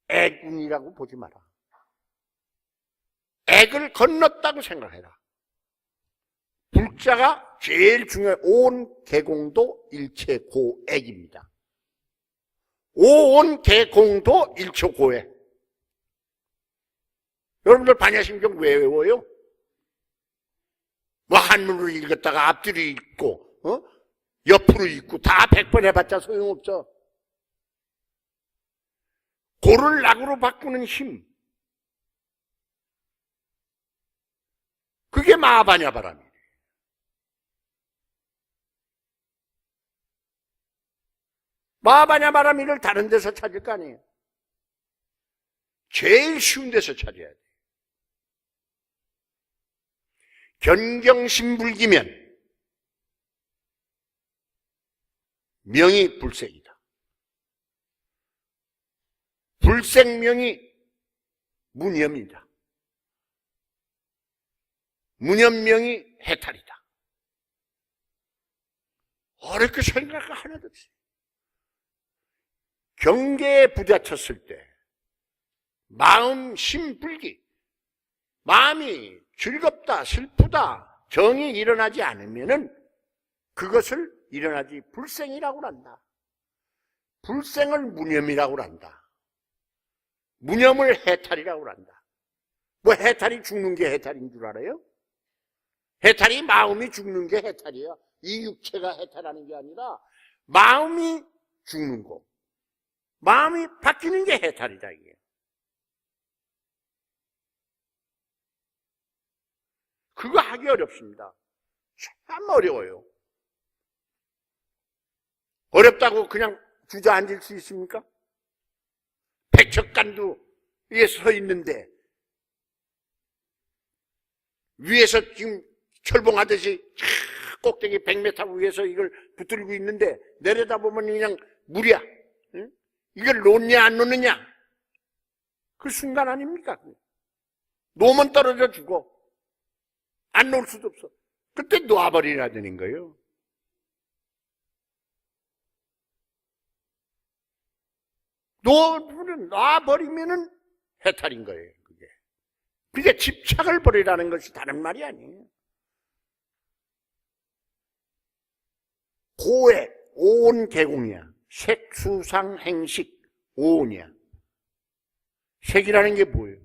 애군이라고 보지 마라. 액을 건넜다고 생각해라. 불자가 제일 중요해. 온 개공도 일체 고액입니다. 오온 개공도 일체 고액. 여러분들 반야심경 왜 외워요? 뭐 한문으로 읽었다가 앞뒤로 읽고 옆으로 읽고 다 100번 해봤자 소용없죠. 고를 낙으로 바꾸는 힘, 그게 마하바냐바람이에요. 마하바냐바람이를 다른 데서 찾을 거 아니에요. 제일 쉬운 데서 찾아야 돼요. 견경신불기면 명이 불색이다. 불색명이 무념이다. 무념명이 해탈이다. 어렵게 생각할 거 하나도 없어요. 경계에 부딪혔을 때 마음 심불기, 마음이 즐겁다, 슬프다, 정이 일어나지 않으면은 그것을 일어나지 불생이라고 한다. 불생을 무념이라고 한다. 무념을 해탈이라고 한다. 뭐 해탈이 죽는 게 해탈인 줄 알아요? 해탈이 마음이 죽는 게 해탈이야. 이 육체가 해탈하는 게 아니라 마음이 죽는 거, 마음이 바뀌는 게 해탈이다 이게. 그거 하기 어렵습니다. 참 어려워요. 어렵다고 그냥 주저앉을 수 있습니까? 백척간두 위에 서 있는데 위에서 지금 철봉하듯이 꼭대기 100m 위에서 이걸 붙들고 있는데 내려다보면 그냥 물이야. 응? 이걸 놓냐 안 놓느냐 그 순간 아닙니까? 놓으면 떨어져 죽어. 안 놓을 수도 없어. 그때 놔버리라 되는 거예요. 놔버리면은 해탈인 거예요. 그게 집착을 버리라는 것이 다른 말이 아니에요. 고액, 오온 개공이야. 색, 수상, 행식, 오온이야. 색이라는 게 뭐예요?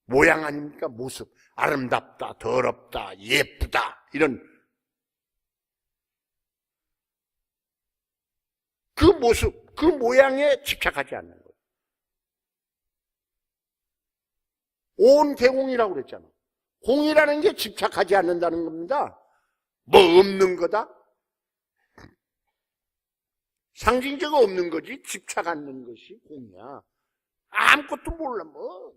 모양 아닙니까? 모습. 아름답다, 더럽다, 예쁘다. 이런. 그 모습, 그 모양에 집착하지 않는 거예요. 온 개공이라고 그랬잖아. 공이라는 게 집착하지 않는다는 겁니다. 뭐 없는 거다? 상징적으로 없는 거지 집착 않는 것이 공이야. 아무것도 몰라. 뭐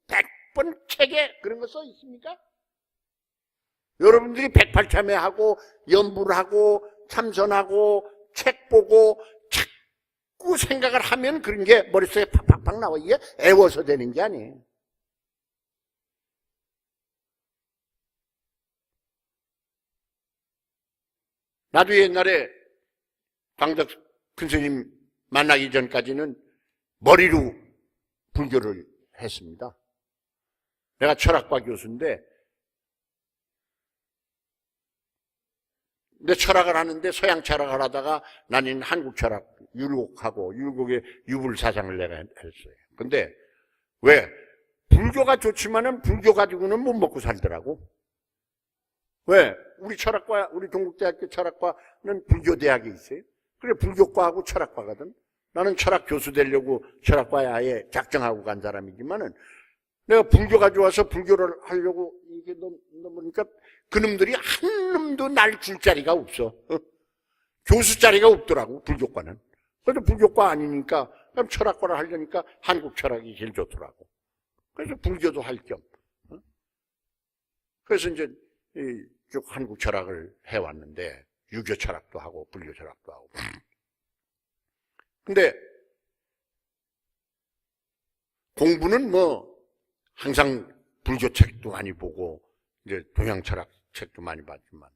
100번 책에 그런 거 써 있습니까? 여러분들이 108참회하고 연부를 하고 참선하고 책 보고 자꾸 생각을 하면 그런 게 머릿속에 팍팍팍 나와. 이게 애워서 되는 게 아니에요. 나도 옛날에 광덕 큰스님 만나기 전까지는 머리로 불교를 했습니다. 내가 철학과 교수인데 내 철학을 하는데 서양 철학을 하다가 나는 한국 철학, 율곡하고 율곡의 유불사상을 내가 했어요. 근데 왜? 불교가 좋지만은 불교 가지고는 못 먹고 살더라고. 왜? 우리 철학과, 우리 동국대학교 철학과는 불교대학이 있어요. 그래, 불교과하고 철학과거든. 나는 철학 교수 되려고 철학과에 아예 작정하고 간 사람이지만은 내가 불교가 좋아서 불교를 하려고 이게 넘으니까 그놈들이 한 놈도 날 줄 자리가 없어. 교수 자리가 없더라고, 불교과는. 그래도 불교과 아니니까, 그럼 철학과를 하려니까 한국 철학이 제일 좋더라고. 그래서 불교도 할 겸. 그래서 이제 쭉 한국 철학을 해왔는데, 유교 철학도 하고, 불교 철학도 하고. 근데, 공부는 뭐, 항상 불교 책도 많이 보고, 이제 동양 철학 책도 많이 봤지만,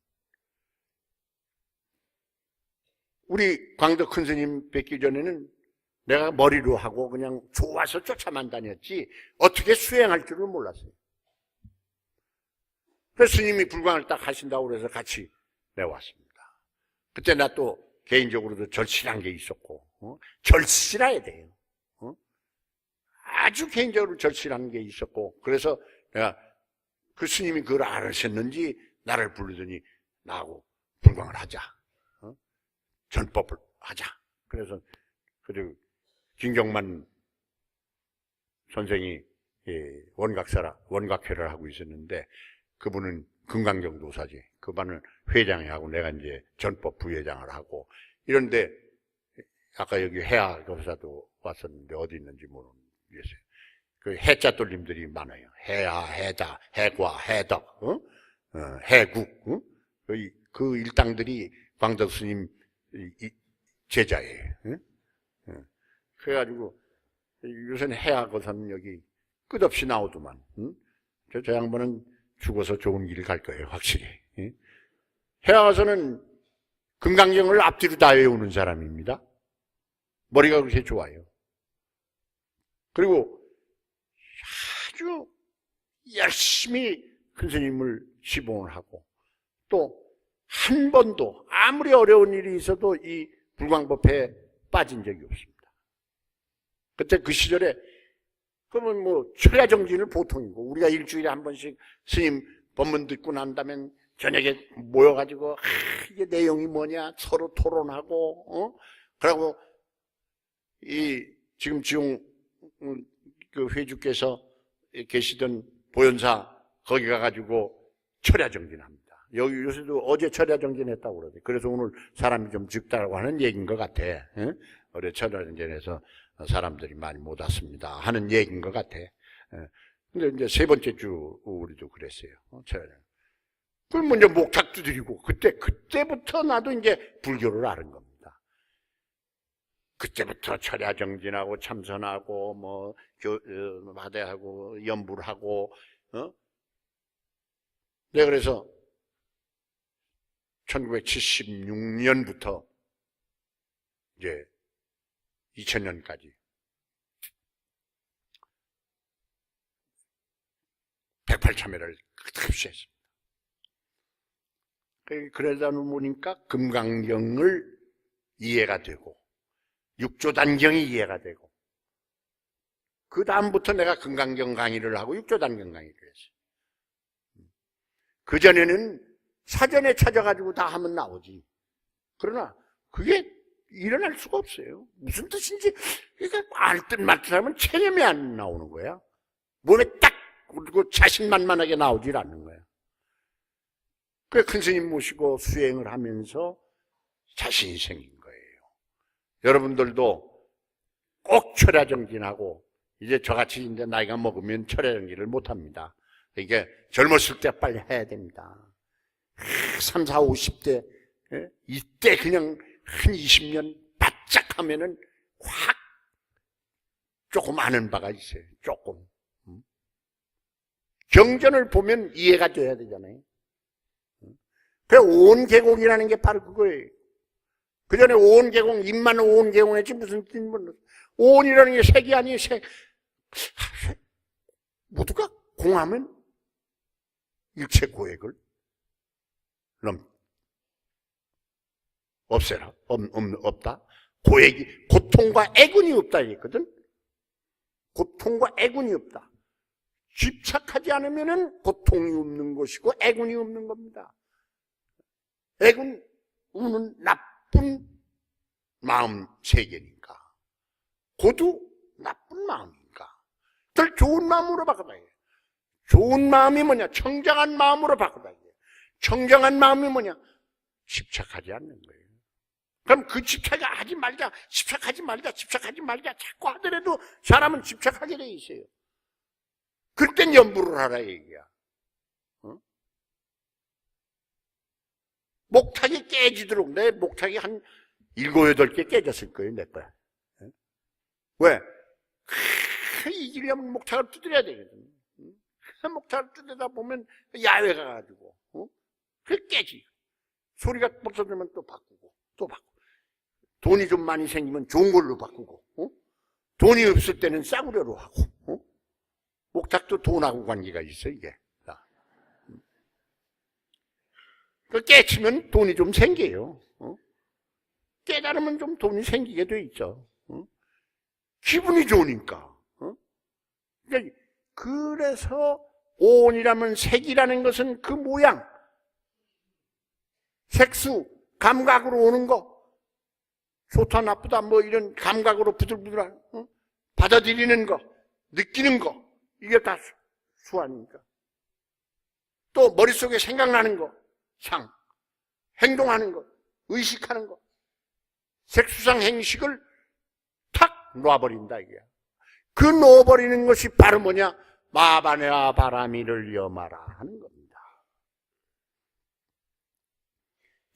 우리 광덕 큰 스님 뵙기 전에는 내가 머리로 하고 그냥 좋아서 쫓아만 다녔지 어떻게 수행할 줄을 몰랐어요. 그래서 스님이 불광을 딱 하신다고 그래서 같이 내왔습니다. 그때 나 또 개인적으로도 절실한 게 있었고, 절실해야 돼요. 아주 개인적으로 절실한 게 있었고, 그래서 내가 그 스님이 그걸 알으셨는지 나를 부르더니 나하고 불광을 하자. 전법을 하자. 그래서 그리고 김경만 선생이 원각회를 하고 있었는데 그분은 금강경 도사지. 그분은 회장하고 내가 이제 전법 부회장을 하고 이런데 아까 여기 해아 교사도 왔었는데 어디 있는지 모르겠어요. 그 해자돌림들이 많아요. 해아, 해다, 해과, 해덕, 해국, 그 일당들이 광덕 스님 제자예요. 그래가지고 요새는 해아 교사는 여기 끝없이 나오더만. 저 양반은 죽어서 좋은 길 갈 거예요, 확실히. 해아 교사는 금강경을 앞뒤로 다 외우는 사람입니다. 머리가 그렇게 좋아요. 그리고 아주 열심히 큰 스님을 시봉을 하고 또 한 번도 아무리 어려운 일이 있어도 이 불광법회에 빠진 적이 없습니다. 그때 그 시절에 그러면 뭐 철야정진을 보통이고 우리가 일주일에 한 번씩 스님 법문 듣고 난 다음에 저녁에 모여가지고 이게 내용이 뭐냐 서로 토론하고 그러고 이 지금 지용 그 회주께서 계시던 보현사 거기 가가지고 철야정진합니다. 여기 요새도 어제 철야정진했다고 그러지. 그래서 오늘 사람이 좀 적다고 하는 얘기인 것 같아. 어제 철야정진에서 사람들이 많이 못 왔습니다 하는 얘기인 것 같아. 근데 이제 세 번째 주 우리도 그랬어요. 철야정진. 그럼 먼저 목탁도 드리고 그때부터 나도 이제 불교를 아는 겁니다. 그때부터 철야정진하고 참선하고 뭐 마대하고 연불 하고 네, 그래서 1976년부터 이제 2000년까지 108참회를 끝없이 했습니다. 그러다 보니까 금강경을 이해가 되고 육조단경이 이해가 되고 그 다음부터 내가 금강경 강의를 하고 육조단경 강의를 했어요. 그전에는 사전에 찾아가지고 다 하면 나오지. 그러나 그게 일어날 수가 없어요. 무슨 뜻인지 그러니까 알듯 말듯 하면 체념이 안 나오는 거야. 몸에 딱 그리고 자신만만하게 나오질 않는 거야. 그 큰 스님 모시고 수행을 하면서 자신이 생긴 거예요. 여러분들도 꼭 철야정진하고 이제 저같이 이제 나이가 먹으면 철야정진을 못합니다. 이게 젊었을 때 빨리 해야 됩니다. 3, 4, 50대 이때 그냥 한 20년 바짝 하면은 확 조금 아는 바가 있어요. 조금. 경전을 보면 이해가 돼야 되잖아요. 그 온계공이라는 게 바로 그거예요. 그 전에 온계공, 입만 온계공 했지 무슨 뜻인지 몰랐어. 온이라는 게 색이 아니에요, 색. 모두가 공하면 일체 고액을 없애라. 없다. 고액이, 고통과 애군이 없다 했거든. 고통과 애군이 없다. 집착하지 않으면 고통이 없는 것이고 애군이 없는 겁니다. 애군, 우는 나쁜 마음 세계니까. 고도 나쁜 마음이니까. 덜 좋은 마음으로 바꿔봐야 돼. 좋은 마음이 뭐냐? 청정한 마음으로 바꿔봐야 돼. 청정한 마음이 뭐냐? 집착하지 않는 거예요. 그럼 그 집착하지 말자, 집착하지 말자, 집착하지 말자 자꾸 하더라도 사람은 집착하게 돼 있어요. 그땐 연부를 하라 얘기야. 목탁이 깨지도록 내 목탁이 한 7, 8개 깨졌을 거예요, 내 거야. 왜? 이기려면 목탁을 두드려야 되거든. 목탁을 두드리다 보면 야외 가가지고 그게 깨지. 소리가 뻑서들면 또 바꾸고 또 바꾸고 돈이 좀 많이 생기면 좋은 걸로 바꾸고 돈이 없을 때는 싸구려로 하고, 목탁도 돈하고 관계가 있어, 이게. 그 깨치면 돈이 좀 생겨요. 깨달으면 좀 돈이 생기게 돼 있죠. 기분이 좋으니까. 그래서 오온이라면 색이라는 것은 그 모양, 색수, 감각으로 오는 거, 좋다 나쁘다 뭐 이런 감각으로 부들부들한 받아들이는 거, 느끼는 거, 이게 다 수아니까. 또 머릿속에 생각나는 거, 상, 행동하는 것, 의식하는 것, 색수상 행식을 탁 놔버린다 이게. 그 놓아버리는 것이 바로 뭐냐? 마바냐 바라미를 염하라 하는 겁니다.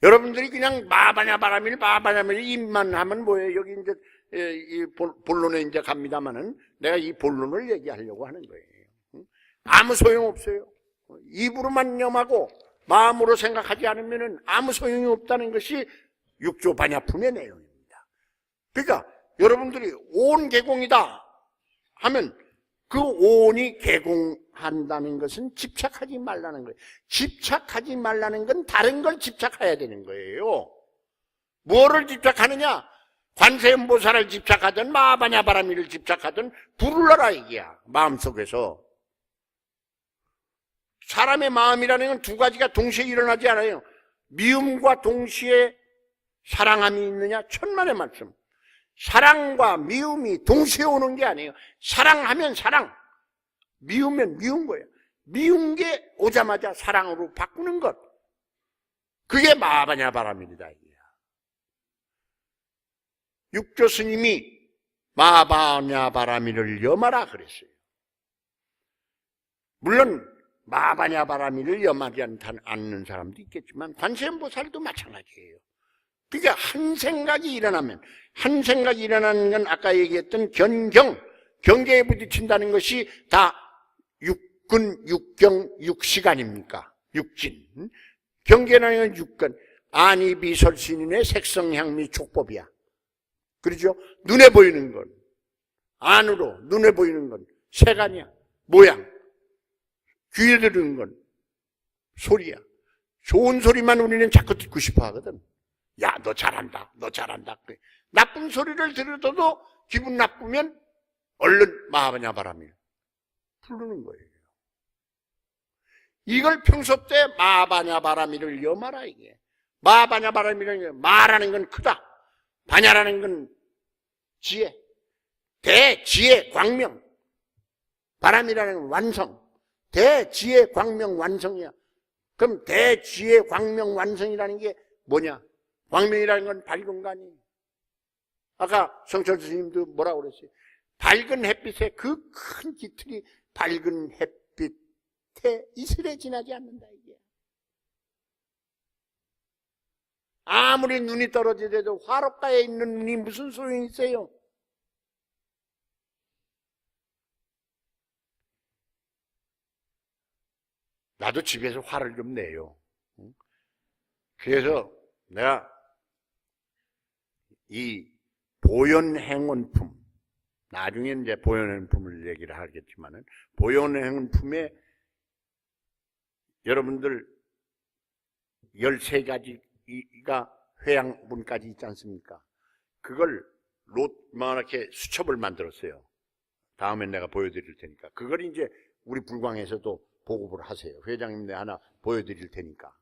여러분들이 그냥 마바냐 바라미를 입만 하면 뭐예요? 여기 이제 이 본론에 이제 갑니다만은 내가 이 본론을 얘기하려고 하는 거예요. 아무 소용 없어요. 입으로만 염하고 마음으로 생각하지 않으면은 아무 소용이 없다는 것이 육조 반야품의 내용입니다. 그러니까 여러분들이 온 개공이다 하면 그 온이 개공한다는 것은 집착하지 말라는 거예요. 집착하지 말라는 건 다른 걸 집착해야 되는 거예요. 뭐를 집착하느냐? 관세음보살을 집착하든 마바냐바라미를 집착하든 부르러라 이게야. 마음속에서. 사람의 마음이라는 건 두 가지가 동시에 일어나지 않아요. 미움과 동시에 사랑함이 있느냐? 천만의 말씀. 사랑과 미움이 동시에 오는 게 아니에요. 사랑하면 사랑, 미우면 미운 거예요. 미운 게 오자마자 사랑으로 바꾸는 것. 그게 마바냐바라밀이다. 육조 스님이 마바냐바라밀을 염하라 그랬어요. 물론 마바냐바라밀을 염하지 않는 사람도 있겠지만 관세음보살도 마찬가지예요. 그러니까 한 생각이 일어나면, 한 생각이 일어나는 건 아까 얘기했던 경계에 부딪힌다는 것이 다 육근, 육경, 육식 육진. 경계라는 건 육근. 안이비설신인의 색성향미 촉법이야. 그렇죠? 눈에 보이는 건, 안으로, 눈에 보이는 건 색아니야. 모양. 귀에 들은 건 소리야. 좋은 소리만 우리는 자꾸 듣고 싶어 하거든. 야, 너 잘한다. 너 잘한다. 나쁜 소리를 들어도 기분 나쁘면 얼른 마바냐바라밀 부르는 거예요. 이걸 평소 때 마바냐바라밀을 염하라 이게. 마바냐바라밀은 마라는 건 크다. 바냐라는 건 지혜. 대지혜 광명. 바람이라는 건 완성. 대지혜 광명 완성이야. 그럼 대지혜 광명 완성이라는 게 뭐냐? 광명이라는 건 밝은 거 아니에요. 아까 성철 스님도 뭐라고 그랬어요? 밝은 햇빛에 그 큰 깃털이 밝은 햇빛에 이슬에 지나지 않는다 이게. 아무리 눈이 떨어지더라도 화롯가에 있는 눈이 무슨 소용이 있어요? 나도 집에서 화를 좀 내요. 그래서 내가 이 보현행원품, 나중에 이제 보현행품을 얘기를 하겠지만은, 보현행원품에 여러분들 13가지가 회양분까지 있지 않습니까? 그걸 이렇게 수첩을 만들었어요. 다음엔 내가 보여드릴 테니까. 그걸 이제 우리 불광에서도 보급을 하세요. 회장님 내 하나 보여드릴 테니까.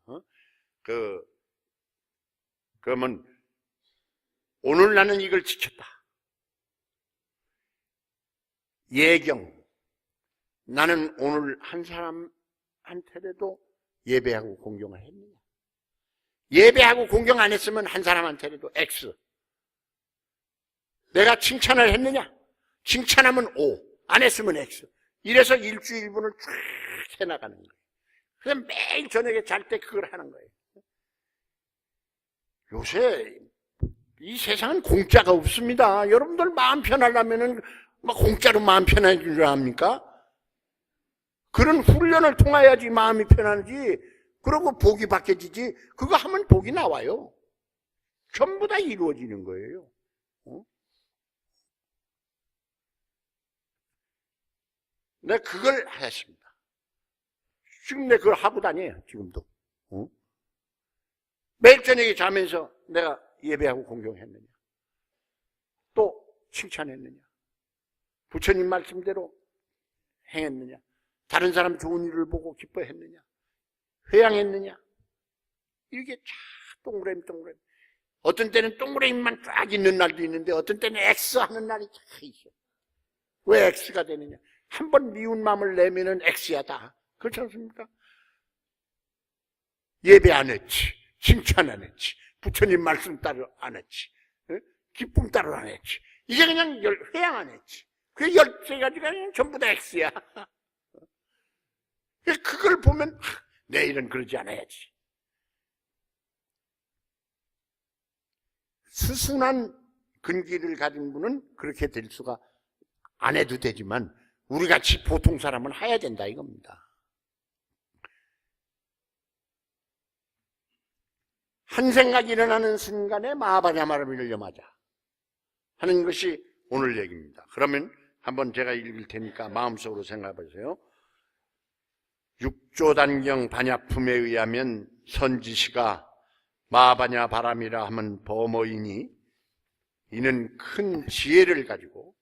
그러면 오늘 나는 이걸 지켰다. 예경. 나는 오늘 한 사람한테라도 예배하고 공경을 했느냐. 예배하고 공경 안 했으면 한 사람한테라도 X. 내가 칭찬을 했느냐. 칭찬하면 O. 안 했으면 X. 이래서 일주일분을 쫙 해나가는 거예요. 그래서 매일 저녁에 잘 때 그걸 하는 거예요. 요새 이 세상은 공짜가 없습니다. 여러분들 마음 편하려면은 막 공짜로 마음 편해질 줄 압니까? 그런 훈련을 통해야지 마음이 편하지. 그러고 복이 바뀌어지지. 그거 하면 복이 나와요. 전부 다 이루어지는 거예요. 내가 그걸 했습니다. 지금 내가 그걸 하고 다녀요, 지금도. 어? 매일 저녁에 자면서 내가 예배하고 공경했느냐? 또 칭찬했느냐? 부처님 말씀대로 행했느냐? 다른 사람 좋은 일을 보고 기뻐했느냐? 회양했느냐? 이렇게 쫙 동그라미. 어떤 때는 동그라미만 쫙 있는 날도 있는데 어떤 때는 X 하는 날이 쫙 있어. 왜 X가 되느냐? 한 번 미운 마음을 내면은 X야 다. 그렇지 않습니까? 예배 안 했지. 칭찬 안 했지. 부처님 말씀 따로 안 했지. 기쁨 따로 안 했지. 이제 그냥 회양 안 했지. 그 13가지가 그냥 전부 다 X야. 그걸 보면 내일은 그러지 않아야지. 스승한 근기를 가진 분은 그렇게 될 수가 안 해도 되지만 우리같이 보통 사람은 해야 된다 이겁니다. 한 생각이 일어나는 순간에 마하바냐마를 일념하자 하는 것이 오늘 얘기입니다. 그러면 한번 제가 읽을 테니까 마음속으로 생각해 보세요. 육조단경 반야품에 의하면 선지시가 마하바냐 바람이라 하면 범어이니 이는 큰 지혜를 가지고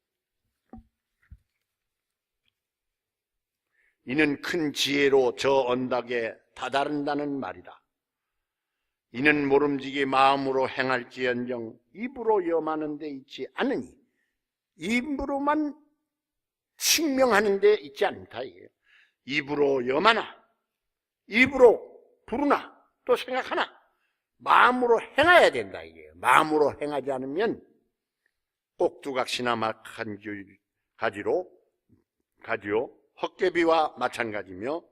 이는 큰 지혜로 저 언덕에 다다른다는 말이다. 이는 모름지기 마음으로 행할지언정 입으로 염하는 데 있지 않으니 입으로만 칭명하는 데 있지 않다 이게요. 입으로 염하나 입으로 부르나 또 생각하나 마음으로 행해야 된다 이게요. 마음으로 행하지 않으면 꼭두각시나 마찬가지로 헛개비와 마찬가지며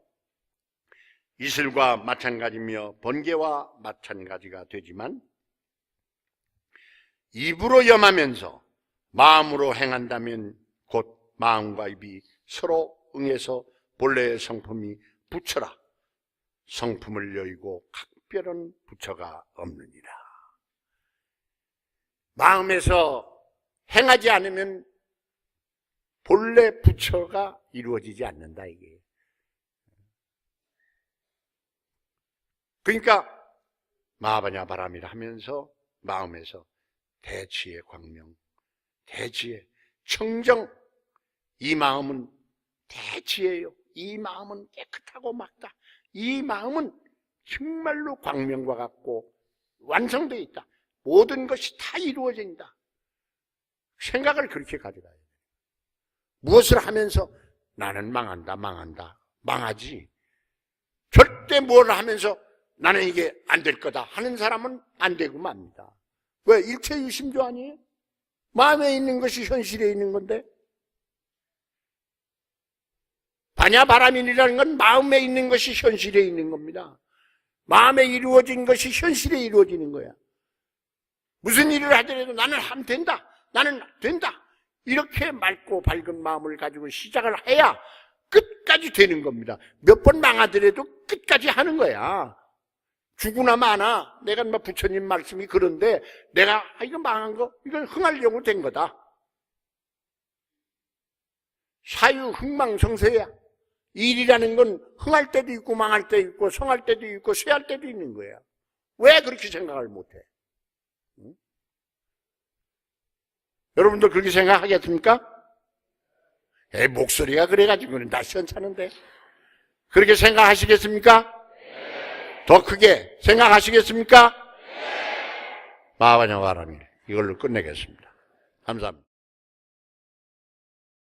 이슬과 마찬가지며 번개와 마찬가지가 되지만 입으로 염하면서 마음으로 행한다면 곧 마음과 입이 서로 응해서 본래의 성품이 부처라. 성품을 여의고 각별한 부처가 없느니라. 마음에서 행하지 않으면 본래 부처가 이루어지지 않는다 이게. 그러니까 마하바냐 바람이라 하면서 마음에서 대지의 광명, 대지의 청정, 이 마음은 대지예요. 이 마음은 깨끗하고 맑다. 이 마음은 정말로 광명과 같고 완성되어 있다. 모든 것이 다 이루어진다. 생각을 그렇게 가져가야 돼요. 무엇을 하면서 나는 망한다, 망하지. 절대 뭘 하면서 나는 이게 안 될 거다 하는 사람은 안 되고 맙니다. 왜? 일체유심조 아니에요? 마음에 있는 것이 현실에 있는 건데. 반야바라민이라는 건 마음에 있는 것이 현실에 있는 겁니다. 마음에 이루어진 것이 현실에 이루어지는 거야. 무슨 일을 하더라도 나는 하면 된다. 나는 된다. 이렇게 맑고 밝은 마음을 가지고 시작을 해야 끝까지 되는 겁니다. 몇 번 망하더라도 끝까지 하는 거야. 죽으나 마나 내가 부처님 말씀이 그런데 내가 이거 망한 거 이건 흥하려고 된 거다. 사유 흥망성쇠야. 일이라는 건 흥할 때도 있고 망할 때도 있고 성할 때도 있고 쇠할 때도 있는 거야. 왜 그렇게 생각을 못해? 응? 여러분들 그렇게 생각하겠습니까? 목소리가 그래가지고는 나 시원찮은데. 그렇게 생각하시겠습니까? 더 크게 생각하시겠습니까? 마하바냐 바람이 이걸로 끝내겠습니다. 감사합니다.